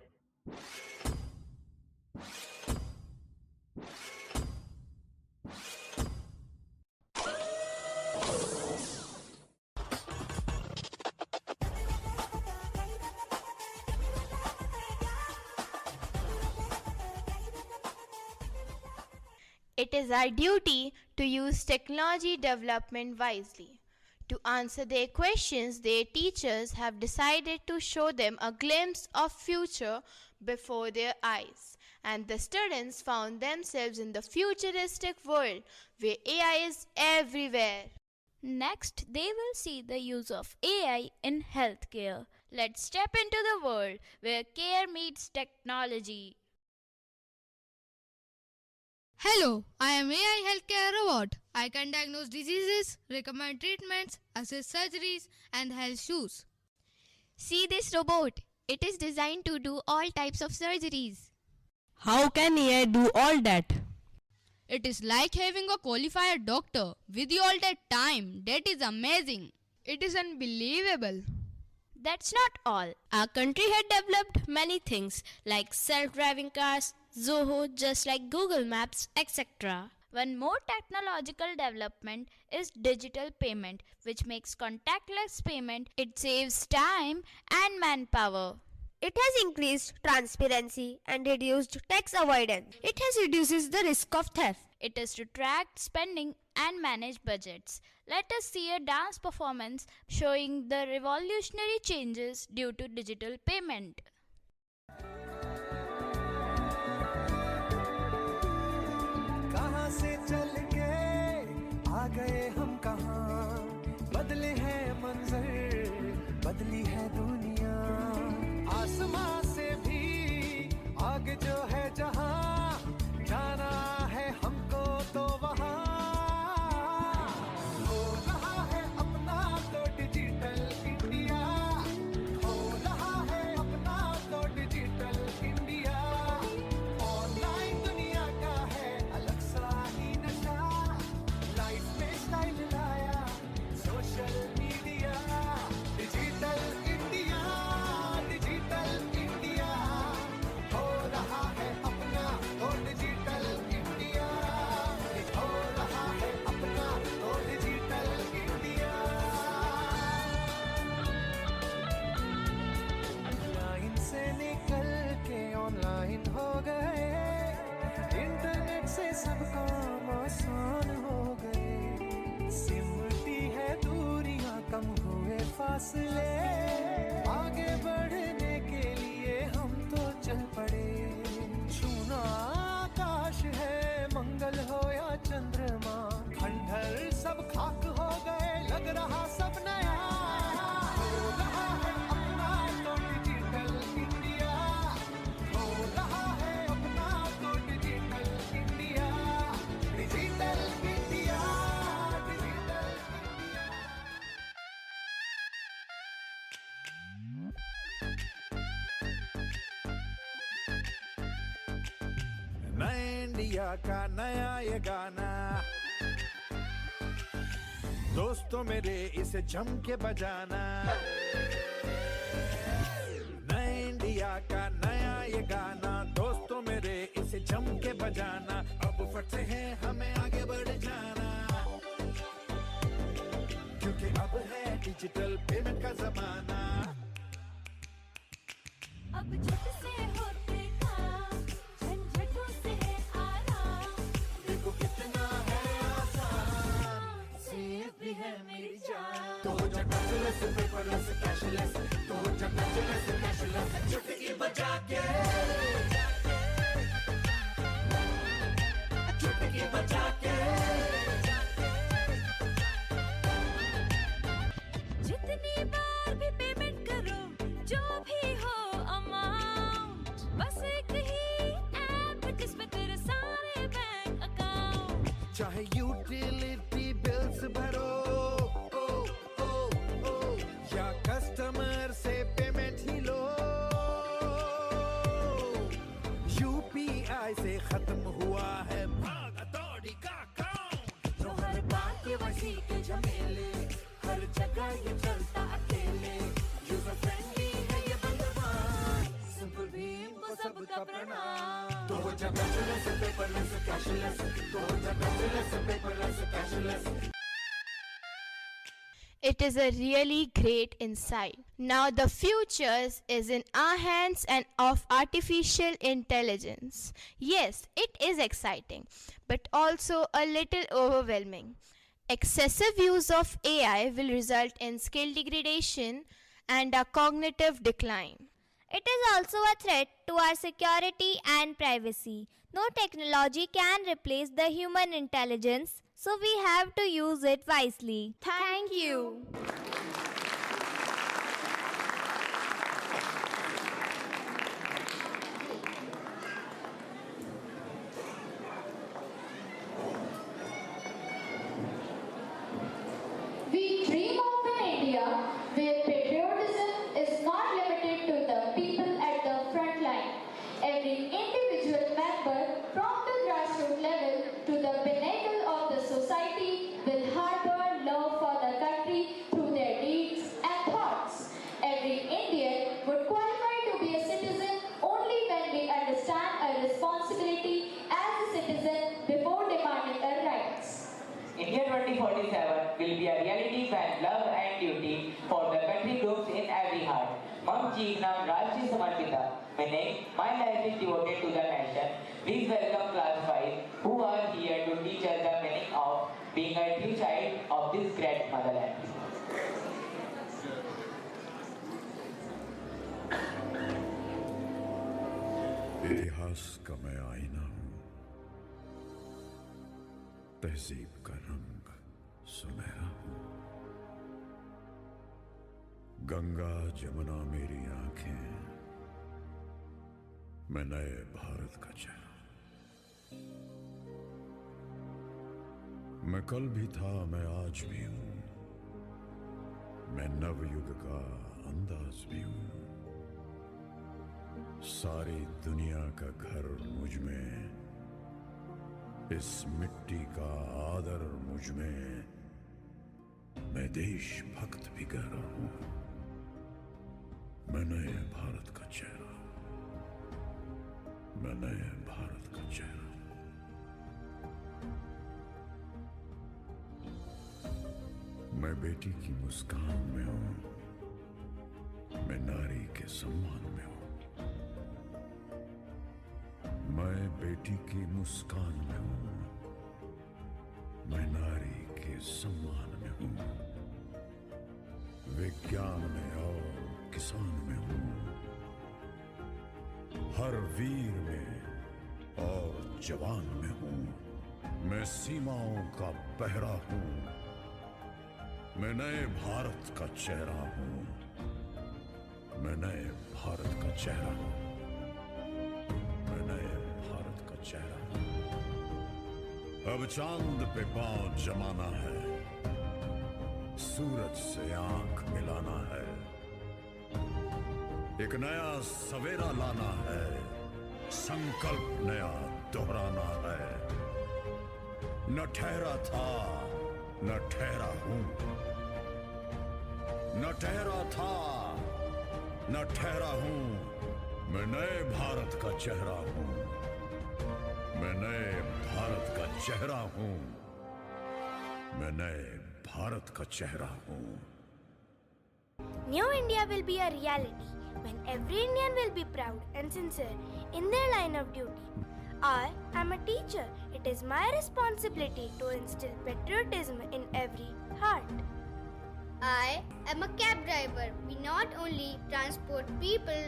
It is our duty to use technology development wisely. To answer their questions, their teachers have decided to show them a glimpse of future before their eyes. And the students found themselves in the futuristic world where AI is everywhere. Next, they will see the use of AI in healthcare. Let's step into the world where care meets technology. Hello, I am AI Healthcare Robot. I can diagnose diseases, recommend treatments, assist surgeries, and health issues. See this robot. It is designed to do all types of surgeries. How can AI do all that? It is like having a qualified doctor with you all that time. That is amazing. It is unbelievable. That's not all. Our country had developed many things like self-driving cars, Zoho, just like Google Maps, etc. One more technological development is digital payment, which makes contactless payment. It saves time and manpower. It has increased transparency and reduced tax avoidance. It has reduces the risk of theft. It is to track spending and manage budgets. Let us see a dance performance showing the revolutionary changes due to digital payment. कहाँ से चल के आ गए हम कहाँ, बदले हैं मंजर, बदली है दुनिया। आसमां से भी आगे जो है जहाँ, जाना है हमको तो वहाँ। हो रहा है अपना तो डिजिटल इंडिया, हो रहा है अपना तो डिजिटल इंडिया। ऑनलाइन दुनिया का है अलग सा ही नशा, लाइफ में स्टाइल लाया सोशल मीडिया। डिजिटल इंडिया फासले, आगे बढ़ने के लिए हम तो चल पड़े। छूना आकाश है, मंगल हो या चंद्रमा, खंडहर सब खाक हो गए, लग रहा सब नया। हो रहा है अपना तो डिजिटल इंडिया, हो रहा है अपना तो digital India, digital India, digital नए इंडिया का नया ये गाना, दोस्तों मेरे इसे जम के बजाना। नए इंडिया का नया ये गाना, दोस्तों मेरे इसे जम के बजाना। अब फट से है हमें आगे बढ़ जाना, क्योंकि अब है डिजिटल पेमेंट का जमाना। अब झट से होते काम, झंझटों से है आराम, देखो कितना है आसान, सेफ भी है मेरी जान। तो हो जा कैशलेस, पेपरलेस, कैशलेस, तो हो जा कैशलेस, कैशलेस, चुटकी बजा के, चुटकी बजा के। जितनी बार भी पेमेंट करो, जो भी हो अमाउंट, बस एक ही ऐप जिसमें तेरे सारे बैंक अकाउंट। चाहे यूटिलिटी बिल्स भरो, ओ, ओ, ओ, या कस्टमर से पेमेंट ही लो, यूपीआई से खत्म हुआ है भागा दौड़ी का काम। जो हर बात के वसी के झमेले, हर जगह ये चलता अकेले, यूजर फ्रेंडली है ये बंदवान, सिंपल भीम को सबका प्रणाम। तो हो जा कैशलेस, पेपरलेस, कैशलेस, तो हो जा cashless, paperless, cashless. It is a really great insight. Now the future is in our hands and of artificial intelligence. Yes, it is exciting, but also a little overwhelming. Excessive use of AI will result in skill degradation and a cognitive decline. It is also a threat to our security and privacy. No technology can replace the human intelligence, so we have to use it wisely. Thank you. We dream of an India where patriotism is not limited to the people at the front line. Every individual member, from the grassroots level to the pinnacle of the society, will harbor love for the country through their deeds and thoughts. Every Indian would qualify to be a citizen only when we understand our responsibility as a citizen before demanding our rights. India 2047 will be a reality when love and duty for the country grows in every heart. मम जीवनम राष्ट्र समर्पिता, meaning my life is devoted to the nation. Please welcome class 5 who are here to teach us the meaning of being a true child of this great motherland. इतिहास का मैं आईना हूं, तहजीब का रंग सुनहरा हूं। गंगा जमुना मेरी आंखें, मैं नए भारत का चेहरा। मैं कल भी था, मैं आज भी हूं, मैं नवयुग का अंदाज भी हूं। सारी दुनिया का घर मुझ में, इस मिट्टी का आदर मुझ में, मैं देशभक्त भी गहरा हूं। मैं नए भारत का चेहरा, मैं नए भारत का चेहरा। मैं बेटी की मुस्कान में हूं, मैं नारी के सम्मान में हूं। मैं बेटी की मुस्कान में हूं, मैं नारी के सम्मान में हूं। विज्ञान में और किसान में हूं, हर वीर में और जवान में हूं। मैं सीमाओं का पहरा हूं, मैं नए भारत का चेहरा हूं, मैं नए भारत का चेहरा हूं, मैं नए भारत का चेहरा हूं। अब चांद पे पांव जमाना है, सूरज से आंख मिलाना है, एक नया सवेरा लाना है, संकल्प नया दोहराना है। न ठहरा था न ठहरा हूं, न ठहरा था न ठहरा हूं, मैं नए भारत का चेहरा हूं, मैं नए भारत का चेहरा हूं, मैं नए भारत का चेहरा हूं। New India will be a reality when every Indian will be proud and sincere in their line of duty. I am a teacher. It is my responsibility to instill patriotism in every heart. I am a cab driver. We not only transport people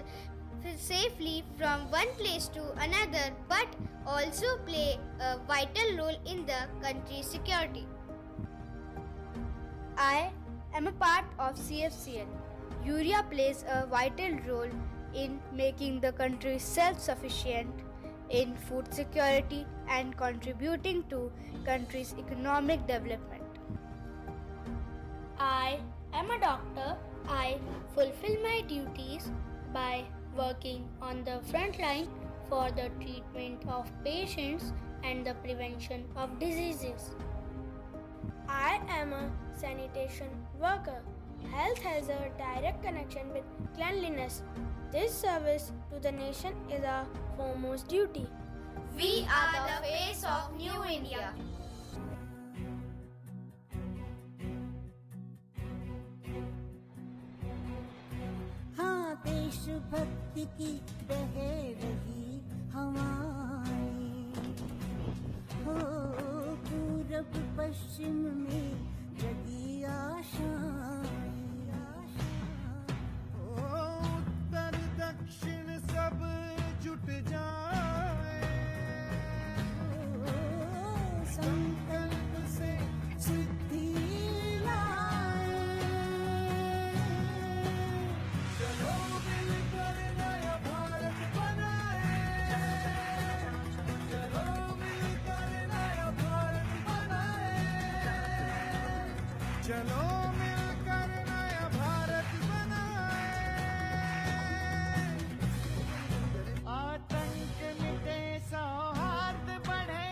safely from one place to another but also play a vital role in the country's security. I am a part of CFCL. Urea plays a vital role in making the country self-sufficient in food security and contributing to country's economic development. I am a doctor. I fulfill my duties by working on the front line for the treatment of patients and the prevention of diseases. I am a sanitation worker. Health has a direct connection with cleanliness. This service to the nation is our foremost duty. We are the face of New India. हाँ, देशभक्ति की बह रही हवाएं, हो पूरब पश्चिम में जगी आशाएं, उत्तर दक्षिण सब जुट जाए, संकल्प से सिद्धि लाए। चलो मिलकर नया भारत बनाए, चलो मिलकर नया भारत बनाए, चलो मिलकर नया भारत बनाए। आतंक मिटे सौहार्द बढ़े,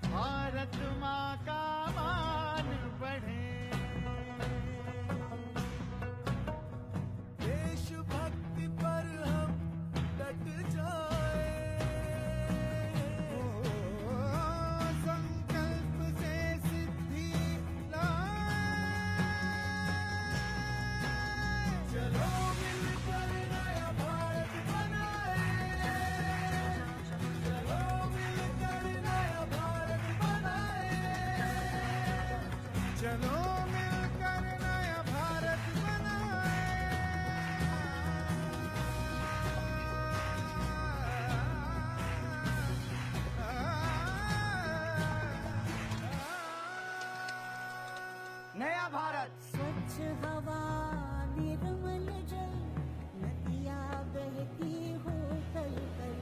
भारत माँ का मान बढ़े। देशभक्ति पर हम डट जाए, संकल्प से सिद्धि लाए। चलो मिलकर नया भारत बनाए, चलो मिलकर नया भारत बनाए, चलो मिलकर नया भारत नया भारत। स्वच्छ हवा, निर्मल जल, नदियाँ बहती हो कल कल,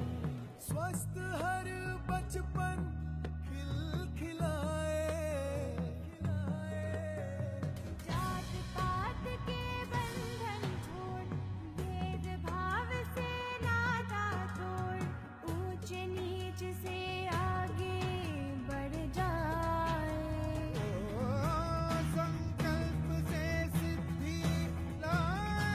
स्वस्थ हर बचपन खिलखिलाए, जात पात के बंधन छोड़, भेदभाव से नाता तोड़, ऊंच नीच से आगे बढ़ जाए। संकल्प से सिद्धि लाए।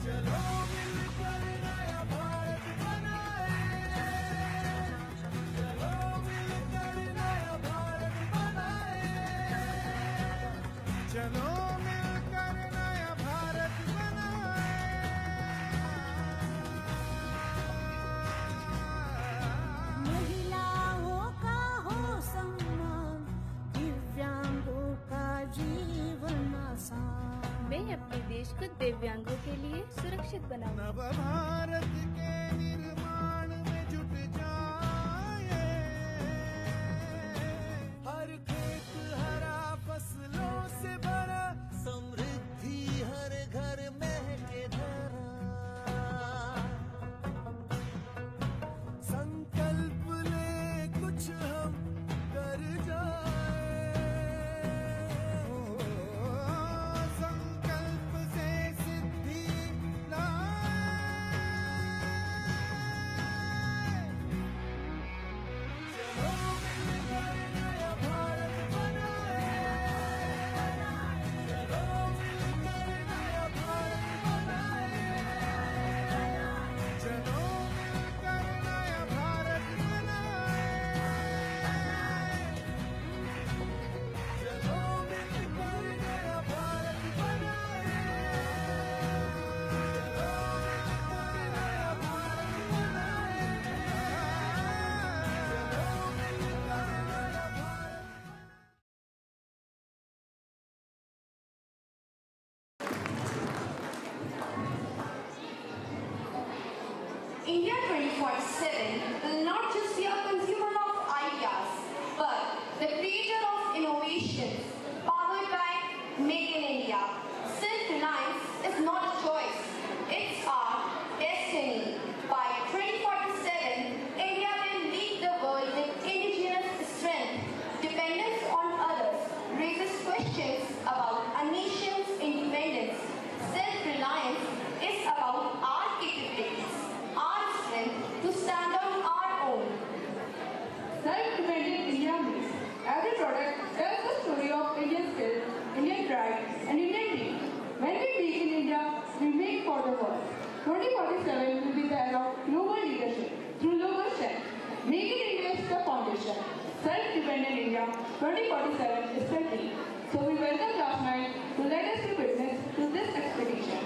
चलो मिलकर नया भारत बनाए, देश को दिव्यांगों के लिए सुरक्षित बनाऊं। भारत के निर्माण में जुट जाए, हर खेत हरा फसलों से भरा, समृद्धि हर घर महके धरा, संकल्प ले कुछ हम कर जाए, संकल्प से सिद्धि लाए, चलो मिलकर नया भारत बनाए, चलो मिलकर नया भारत बनाए, चलो मिलकर नया भारत बनाए, चलो मिलकर नया भारत बनाए, India 2047 will not just be a consumer of ideas, but the creator of innovations powered by Make in India. Self-reliance is not a choice, it's our destiny. By 2047, India will lead the world with indigenous strength. Dependence on others raises questions about a nation's independence. Self-reliance is about our capabilities, our strength to stand on our own. Self-dependent India means every product tells the story of Indian skill, Indian pride, and Indian dream. When we make in India, we make for the world. 2047 will be the era of global leadership through local strength. Make in India is the foundation. Self-dependent India 2047 is the dream. So we welcome Class 9 to let us be witness to this expedition.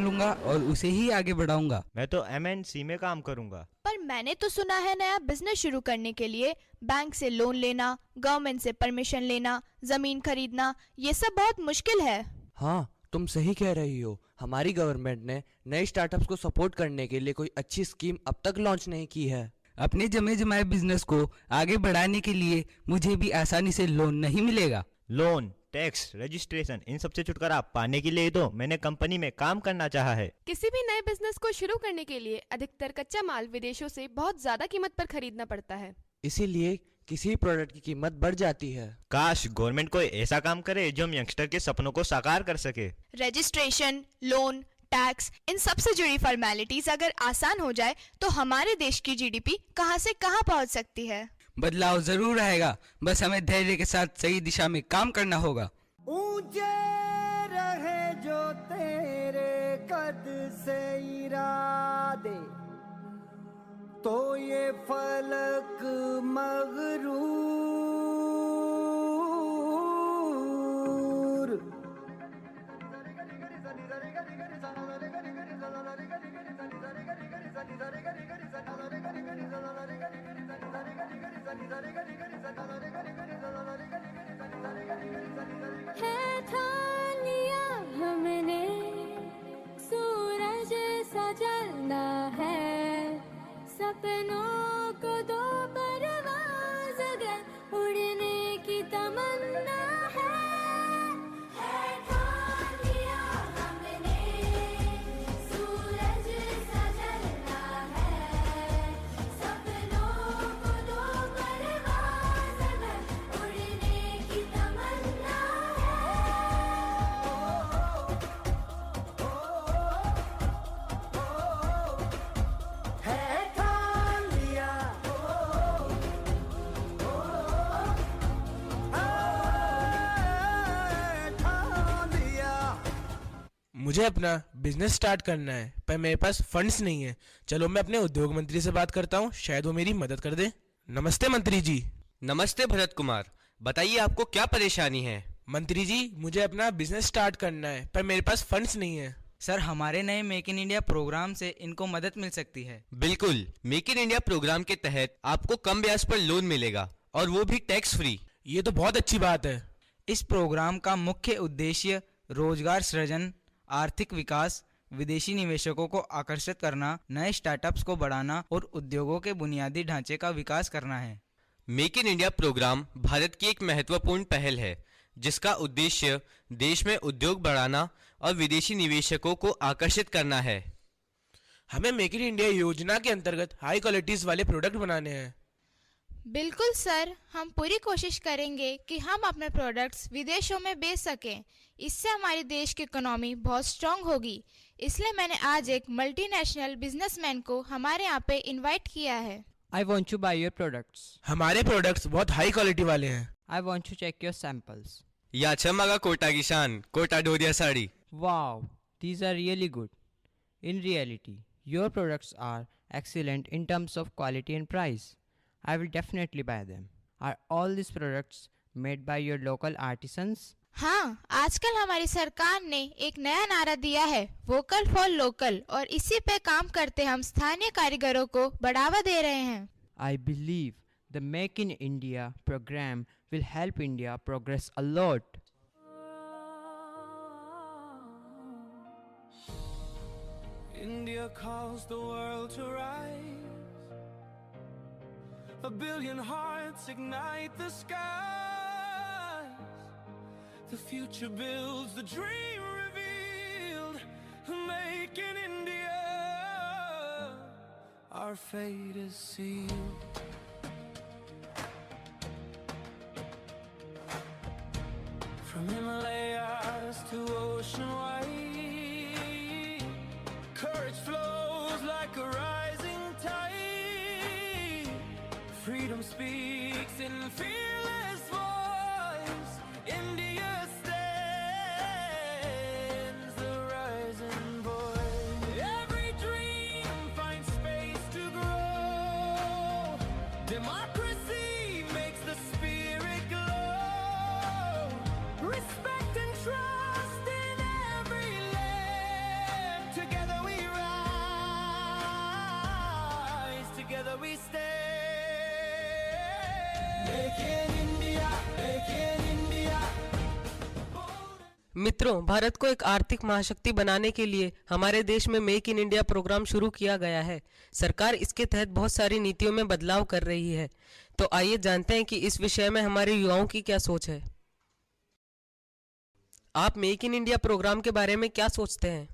लूंगा और उसे ही आगे बढ़ाऊंगा। मैं तो MNC में काम करूंगा। पर मैंने तो सुना है नया बिजनेस शुरू करने के लिए बैंक से लोन लेना, गवर्नमेंट से परमिशन लेना, जमीन खरीदना, ये सब बहुत मुश्किल है। हाँ, तुम सही कह रही हो। हमारी गवर्नमेंट ने नए स्टार्टअप्स को सपोर्ट करने के लिए कोई अच्छी स्कीम अब तक लॉन्च नहीं की है। अपने जमे जमाए बिजनेस को आगे बढ़ाने के लिए मुझे भी आसानी से लोन नहीं मिलेगा। लोन, टैक्स, रजिस्ट्रेशन, इन सबसे छुटकारा पाने के लिए तो मैंने कंपनी में काम करना चाहा है। किसी भी नए बिजनेस को शुरू करने के लिए अधिकतर कच्चा माल विदेशों से बहुत ज्यादा कीमत पर खरीदना पड़ता है। इसीलिए किसी प्रोडक्ट की कीमत बढ़ जाती है। काश गवर्नमेंट कोई ऐसा काम करे जो हम यंगस्टर के सपनों को साकार कर सके। रजिस्ट्रेशन, लोन, टैक्स, इन सब से जुड़ी फॉर्मेलिटीज अगर आसान हो जाए तो हमारे देश की जीडीपी कहां से कहां पहुंच सकती है। बदलाव जरूर आएगा, बस हमें धैर्य के साथ सही दिशा में काम करना होगा। ऊंचे रहे जो तेरे कद से इरादे, तो ये फलक मगरूर है ठान लिया हमने, सूरज सा जलना है, सपनों को दो परवाज़ अगर उड़ने की तमन्ना है ठान लिया हमने, सूरज सा जलना है, सपनों को दो परवाज़ अगर उड़ने की तमन्ना है ठान लिया, ठान लिया। मुझे अपना बिजनेस स्टार्ट करना है पर मेरे पास फंड्स नहीं है। चलो मैं अपने उद्योग मंत्री से बात करता हूँ, शायद वो मेरी मदद कर दे। नमस्ते मंत्री जी। नमस्ते भरत कुमार, बताइए आपको क्या परेशानी है। मंत्री जी, मुझे अपना बिजनेस स्टार्ट करना है पर मेरे पास फंड्स नहीं है। सर, हमारे नए मेक इन इंडिया प्रोग्राम से इनको मदद मिल सकती है। बिल्कुल, मेक इन इंडिया प्रोग्राम के तहत आपको कम ब्याज पर लोन मिलेगा और वो भी टैक्स फ्री। ये तो बहुत अच्छी बात है। इस प्रोग्राम का मुख्य उद्देश्य रोजगार सृजन, आर्थिक विकास, विदेशी निवेशकों को आकर्षित करना, नए स्टार्टअप्स को बढ़ाना और उद्योगों के बुनियादी ढांचे का विकास करना है। Make in India program Bharat की एक महत्वपूर्ण पहल है जिसका उद्देश्य देश में उद्योग बढ़ाना और विदेशी निवेशकों को आकर्षित करना है। हमें मेक इन इंडिया योजना के अंतर्गत हाई क्वालिटीज वाले प्रोडक्ट बनाने हैं। बिल्कुल सर, हम पूरी कोशिश करेंगे कि हम अपने प्रोडक्ट्स विदेशों में बेच सकें। इससे हमारे देश की इकोनॉमी बहुत स्ट्रांग होगी। इसलिए मैंने आज एक मल्टीनेशनल बिजनेसमैन को हमारे यहाँ पे इनवाइट किया है। I want to buy your products. हमारे प्रोडक्ट्स बहुत हाई क्वालिटी वाले हैं। I want to check your samples. याचम्मा Kota की शान, Kota Doria sari. Wow, these are really good. In reality, your products are excellent in terms of quality and price. I will definitely buy them. Are all these products made by your local artisans? हाँ, आजकल हमारी सरकार ने एक नया नारा दिया है, वोकल फॉर लोकल, और इसी पे काम करते हम स्थानीय कारीगरों को बढ़ावा दे रहे हैं। I believe the Make in India program will help India progress a lot. India calls the world to rise. A billion hearts ignite the skies. The future builds the dream revealed. Make in India. Our fate is sealed. From Himalayas to ocean wide, courage flows like a rising tide. Freedom speaks in fearless voice. India stands the rising boy. Every dream finds space to grow. Democracy makes the spirit glow. Respect and trust in every land. Together we rise, together we stand. Make in India, make in India. मित्रों, भारत को एक आर्थिक महाशक्ति बनाने के लिए हमारे देश में मेक इन इंडिया प्रोग्राम शुरू किया गया है। सरकार इसके तहत बहुत सारी नीतियों में बदलाव कर रही है। तो आइए जानते हैं कि इस विषय में हमारे युवाओं की क्या सोच है। आप मेक इन इंडिया प्रोग्राम के बारे में क्या सोचते हैं?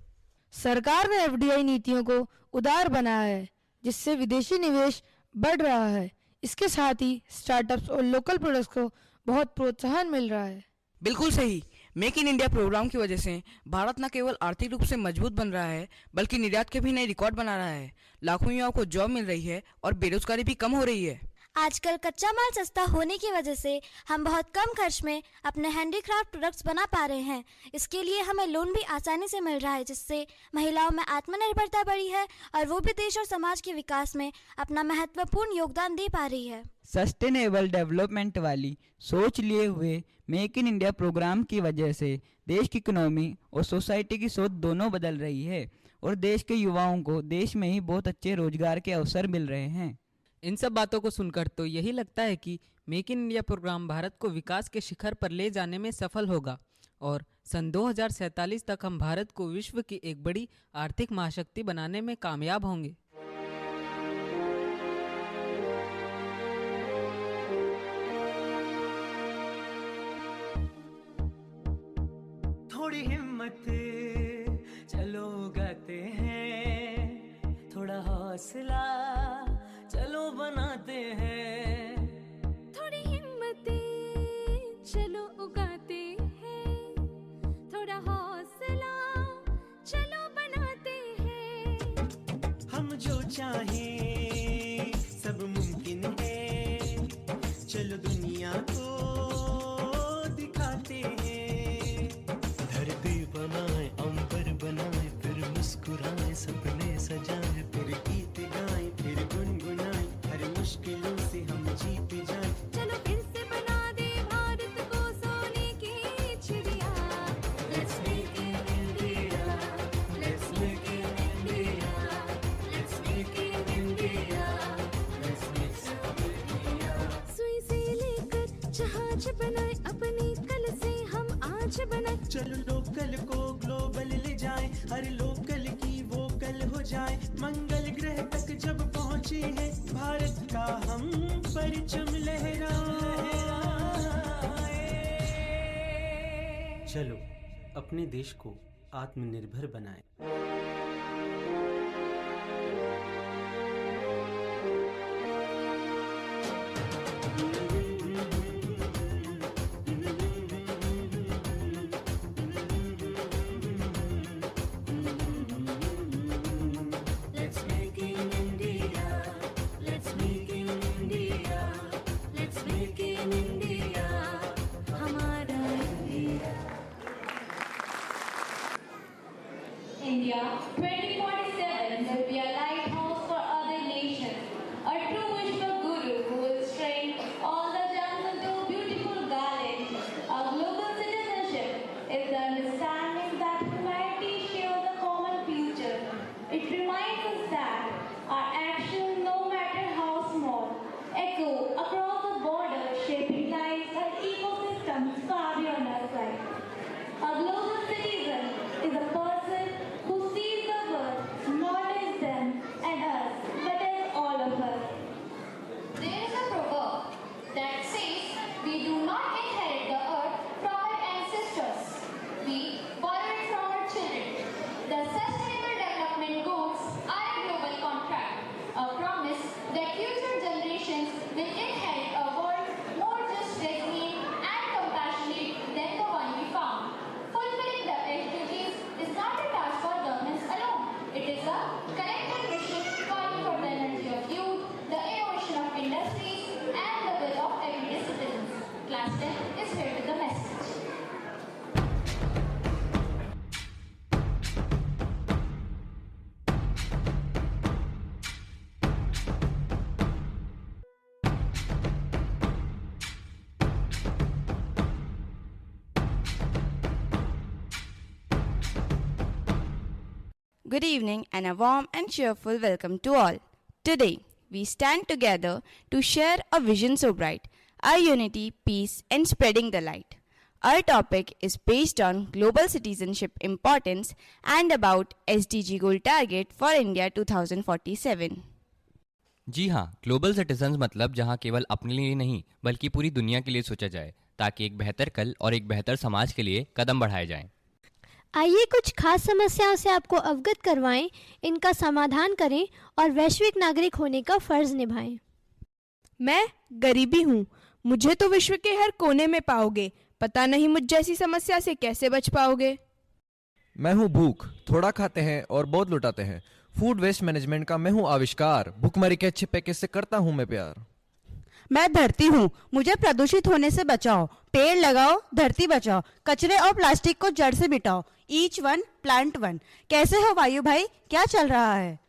सरकार ने एफडीआई नीतियों को उदार बनाया है, जिससे विदेशी निवेश बढ़ रहा है। इसके साथ ही स्टार्टअप्स और लोकल प्रोडक्ट्स को बहुत प्रोत्साहन मिल रहा है। बिल्कुल सही। मेक इन इंडिया प्रोग्राम की वजह से भारत न केवल आर्थिक रूप से मजबूत बन रहा है, बल्कि निर्यात के भी नए रिकॉर्ड बना रहा है। लाखों युवाओं को जॉब मिल रही है और बेरोजगारी भी कम हो रही है। आजकल कच्चा माल सस्ता होने की वजह से हम बहुत कम खर्च में अपने हैंडीक्राफ्ट प्रोडक्ट्स बना पा रहे हैं। इसके लिए हमें लोन भी आसानी से मिल रहा है, जिससे महिलाओं में आत्मनिर्भरता बढ़ी है और वो भी देश और समाज के विकास में अपना महत्वपूर्ण योगदान दे पा रही है। सस्टेनेबल डेवलपमेंट वाली सोच लिए हुए मेक इन इंडिया प्रोग्राम की वजह से देश की इकोनॉमी और सोसाइटी की सोच दोनों बदल रही है और देश के युवाओं को देश में ही बहुत अच्छे रोजगार के अवसर मिल रहे हैं। इन सब बातों को सुनकर तो यही लगता है कि make in India program Bharat को विकास के शिखर पर ले जाने में सफल होगा और सन 2047 तक हम भारत को विश्व की एक बड़ी आर्थिक महाशक्ति बनाने में कामयाब होंगे। थोड़ी हिम्मत चलो गाते हैं, थोड़ा हौसला चलो बनाते हैं। थोड़ी हिम्मत चलो उगाते हैं, थोड़ा हौसला चलो बनाते हैं। हम जो चाहें सब मुमकिन है, चलो दुनिया को दिखाते हैं। धरती बनाए, अंबर बनाए, फिर मुस्कुराए, सपने सजाए, फिर गीत गाए, फिर गुनगुनाए, हर मुश्किलों से हम जीत जाए। चलो फिर से बना दे भारत को सोने की चिड़िया। Let's make in India, let's make in India, let's make in India, let's make India। सुई से लेकर जहाज बनाए, अपनी कल से हम आज बनाए, चलो लोकल को ग्लोबल ले जाएं, हर लोकल की वोकल हो जाए। मंगल ग्रह तक जब पहुंचे हैं, भारत का हम परचम लहराए। चलो अपने देश को आत्मनिर्भर बनाएं। Let's make in India. Let's make in India. Let's make in India. हमारा India. India 2047 will be a lighthouse for other nations, a true Vishwa Guru who will strain all the gems into a beautiful garland. Our global citizenship is the understanding that humanity shares a common future. It reminds us that our actions, no matter how small, echo across the border, shaping lives and ecosystems far beyond our sight. A global citizen is a person who sees the world not as them and us, but as all of us. There is a proverb that says we do not inherit the earth from our ancestors. We borrow it from our children. The Sustainable Development Goals are a global contract, a promise that future generations will inherit a world more just, resilient and compassionate than the one we found. Fulfilling the SDGs is not a task for governments alone. It is a collective mission calling for the energy of youth, the innovation of industries, and the will of everyday citizens. Class 10 is here with the message. Good evening and a warm and cheerful welcome to all. Today, we stand together to share a vision so bright, our unity, peace, and spreading the light. Our topic is based on global citizenship importance and about SDG goal target for India 2047. जी हाँ, global citizens मतलब जहाँ केवल अपने लिए नहीं बल्कि पूरी दुनिया के लिए सोचा जाए, ताकि एक बेहतर कल और एक बेहतर समाज के लिए कदम बढ़ाए जाएं। आइए कुछ खास समस्याओं से आपको अवगत करवाएं, इनका समाधान करें और वैश्विक नागरिक होने का फर्ज निभाएं। मैं गरीबी हूँ, मुझे तो विश्व के हर कोने में पाओगे, पता नहीं मुझ जैसी समस्या से कैसे बच पाओगे। मैं हूँ भूख, थोड़ा खाते हैं और बहुत लुटाते हैं। फूड वेस्ट मैनेजमेंट का मैं हूँ आविष्कार, भुखमरी के अच्छे पैकेज से करता हूँ मैं प्यार। मैं धरती हूँ, मुझे प्रदूषित होने से बचाओ, पेड़ लगाओ, धरती बचाओ, कचरे और प्लास्टिक को जड़ से मिटाओ, ईच वन प्लांट वन। कैसे हो वायु भाई, क्या चल रहा है?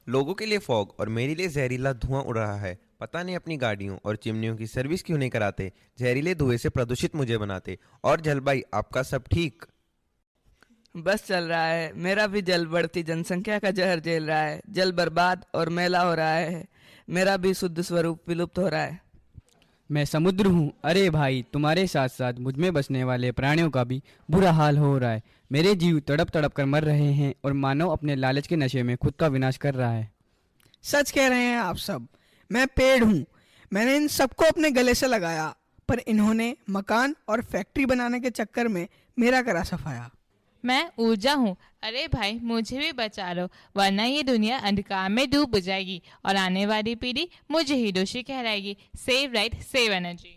लोगों के लिए फॉग और मेरे लिए जहरीला धुआं उड़ रहा है। पता नहीं अपनी गाड़ियों और चिमनियों की सर्विस क्यों नहीं कराते, जहरीले धुएं से प्रदूषित मुझे बनाते। और जल भाई, आपका सब ठीक? बस चल रहा है, मेरा भी जल बढ़ती जनसंख्या का जहर झेल रहा है। जल बर्बाद और मैला हो रहा है, मेरा भी शुद्ध स्वरूप विलुप्त हो रहा है। मैं समुद्र हूँ, अरे भाई तुम्हारे साथ साथ मुझ में बसने वाले प्राणियों का भी बुरा हाल हो रहा है। मेरे जीव तड़प तड़प कर मर रहे हैं और मानव अपने लालच के नशे में खुद का विनाश कर रहा है। सच कह रहे हैं आप सब। मैं पेड़ हूँ, मैंने इन सबको अपने गले से लगाया, पर इन्होंने मकान और फैक्ट्री बनाने के चक्कर में मेरा करा सफाया। मैं ऊर्जा हूँ, अरे भाई मुझे भी बचा लो, वरना ये दुनिया अंधकार में डूब जाएगी और आने वाली पीढ़ी मुझे ही दोषी कहलाएगी। Save light, save energy.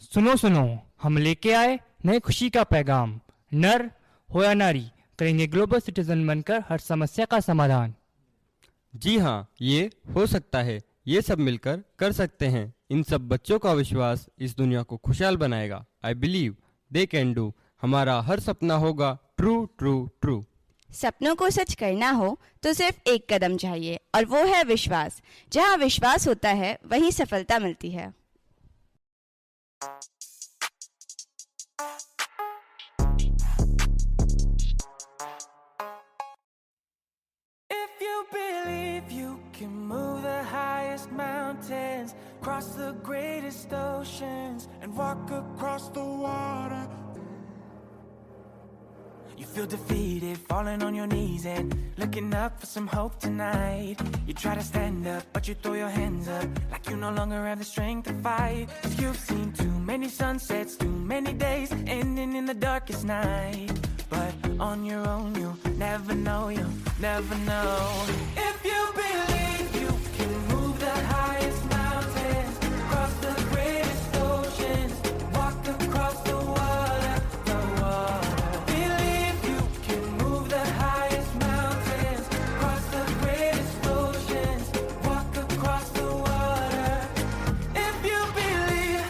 सुनो सुनो, हम लेके आए नए खुशी का पैगाम। नर हो या नारी, करेंगे ग्लोबल सिटीजन बनकर हर समस्या का समाधान। जी हाँ, ये हो सकता है, ये सब मिलकर कर सकते हैं। इन सब बच्चों का विश्वास इस दुनिया को खुशहाल बनाएगा। I believe they can do. हमारा हर सपना होगा ट्रू ट्रू ट्रू। सपनों को सच करना हो तो सिर्फ एक कदम चाहिए, और वो है विश्वास। जहाँ विश्वास होता है वहीं सफलता मिलती है। If you believe you can move the highest mountains, cross the greatest oceans, and walk across the water, You feel defeated, falling on your knees and looking up for some hope tonight. You try to stand up, but you throw your hands up like you no longer have the strength to fight. 'Cause you've seen too many sunsets, too many days ending in the darkest night. But on your own, you'll never know, you'll never know. If you believe you can move the highest mountains, cross the greatest oceans, walk across the water, the water. Believe you can move the highest mountains, cross the greatest oceans, walk across the water. If you believe.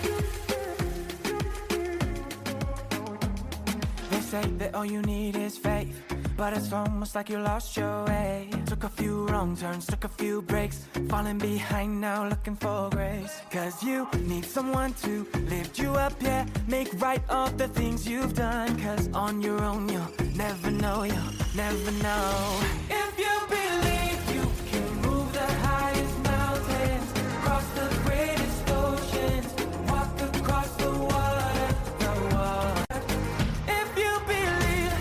They say that all you need is faith, but it's almost like you lost your way. Took a few wrong turns, took a few breaks, falling behind now looking for grace. 'Cause you need someone to lift you up, yeah, make right all the things you've done. 'Cause on your own you'll never know, you'll never know. If you believe you can move the highest mountains, cross the greatest oceans, walk across the water, the water. If you believe,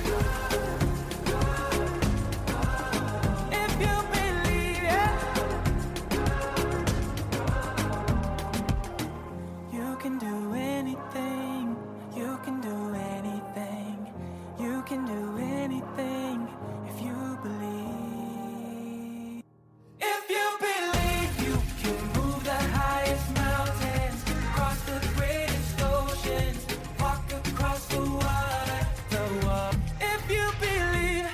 if you believe, yeah. You can do anything, you can do anything, you can do anything if you believe. If you believe you can move the highest mountains, cross the greatest oceans, walk across the water, the water. If you believe.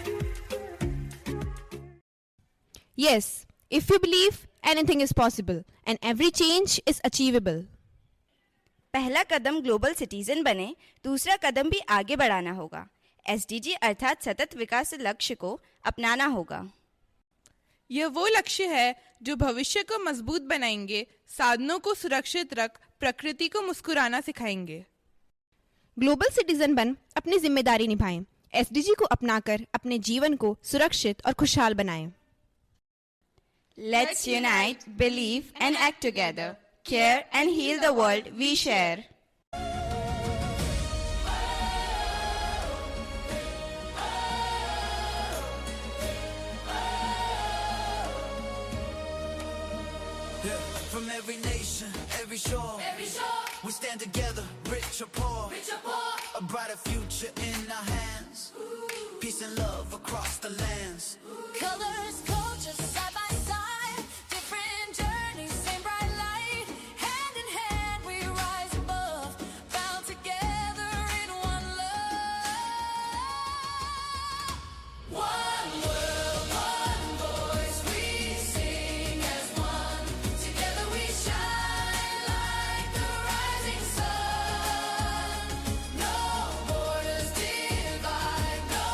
Yes, if you believe, anything is possible and every change is achievable. पहला कदम global citizen बने, दूसरा कदम भी आगे बढ़ाना होगा। SDG अर्थात सतत विकास लक्ष्य को अपनाना होगा। यह वो लक्ष्य है जो भविष्य को मजबूत बनाएंगे, साधनों को सुरक्षित रख प्रकृति को मुस्कुराना सिखाएंगे। ग्लोबल सिटीजन बन अपनी जिम्मेदारी निभाएं, SDG को अपनाकर अपने जीवन को सुरक्षित और खुशहाल बनाएं। Let's unite, believe and act together. Care and heal the world we share. Yeah, from every nation, every shore, we stand together, rich or poor, a brighter future in our hands, peace and love across the lands. Colors, cultures, side by side, different journeys, same bright light. Hand in hand we rise above, bound together in one love. One world, one voice, we sing as one. Together we shine like the rising sun. No borders divide, no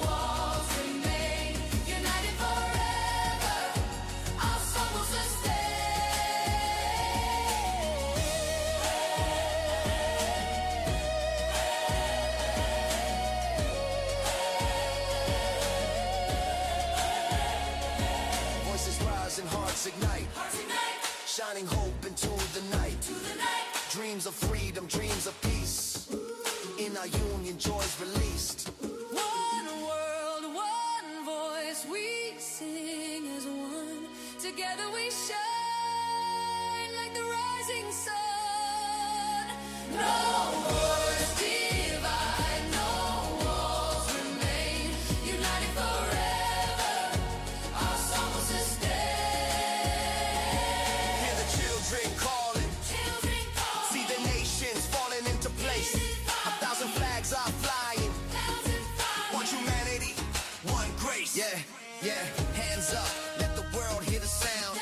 walls remain. United forever, our song will Voices rise and hearts ignite, shining hope into the night. Dreams of freedom, dreams of peace. In our union, joy's released. One world, one voice, we sing as one. Together we shine like the rising sun. No borders divide, no walls remain. United forever, our song will sustain. Hear the children calling. See the nations falling into place. 1,000 flags are flying. One humanity, one grace. Yeah, yeah. Hands up, let the world hear the sound.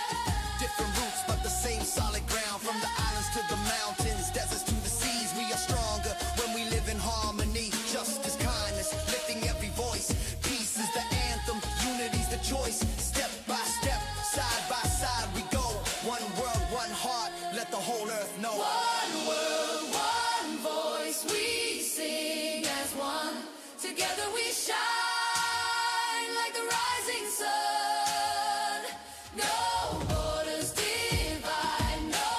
Different roots, but the same solid ground. From the islands to the mountains, deserts to the seas, we are stronger when we live in harmony. Justice, kindness, lifting every voice. Peace is the anthem, unity's the choice. Step by step, side by side we go. One world, one heart, let the whole earth know. One world, one voice, we sing as one. Together we shine like the rising sun. No borders divide, no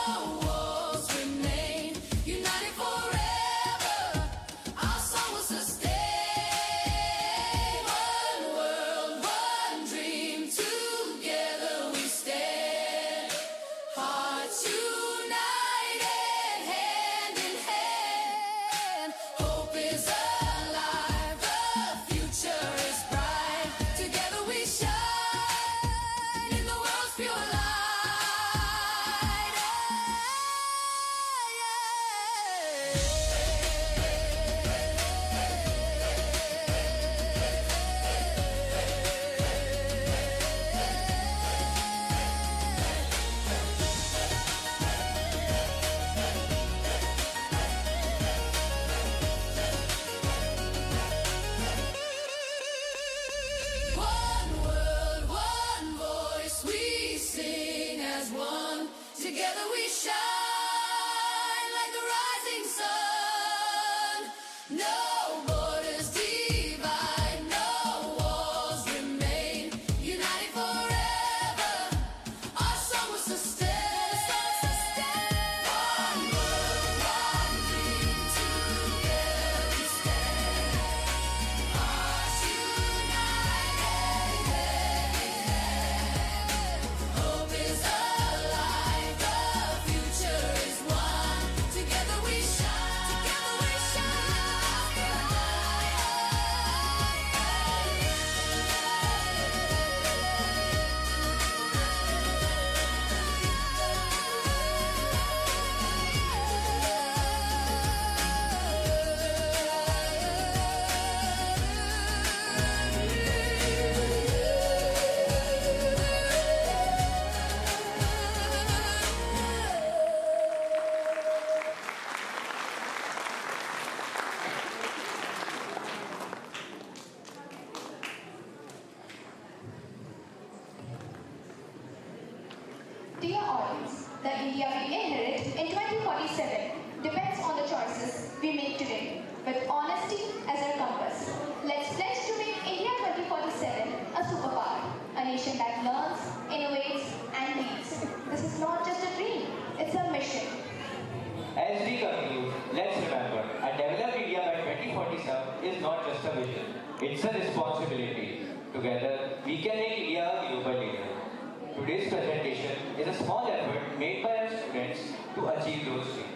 walls remain. United forever, our song will sustain. It's a responsibility. Together, we can make India a global leader. Today's presentation is a small effort made by our students to achieve those dreams.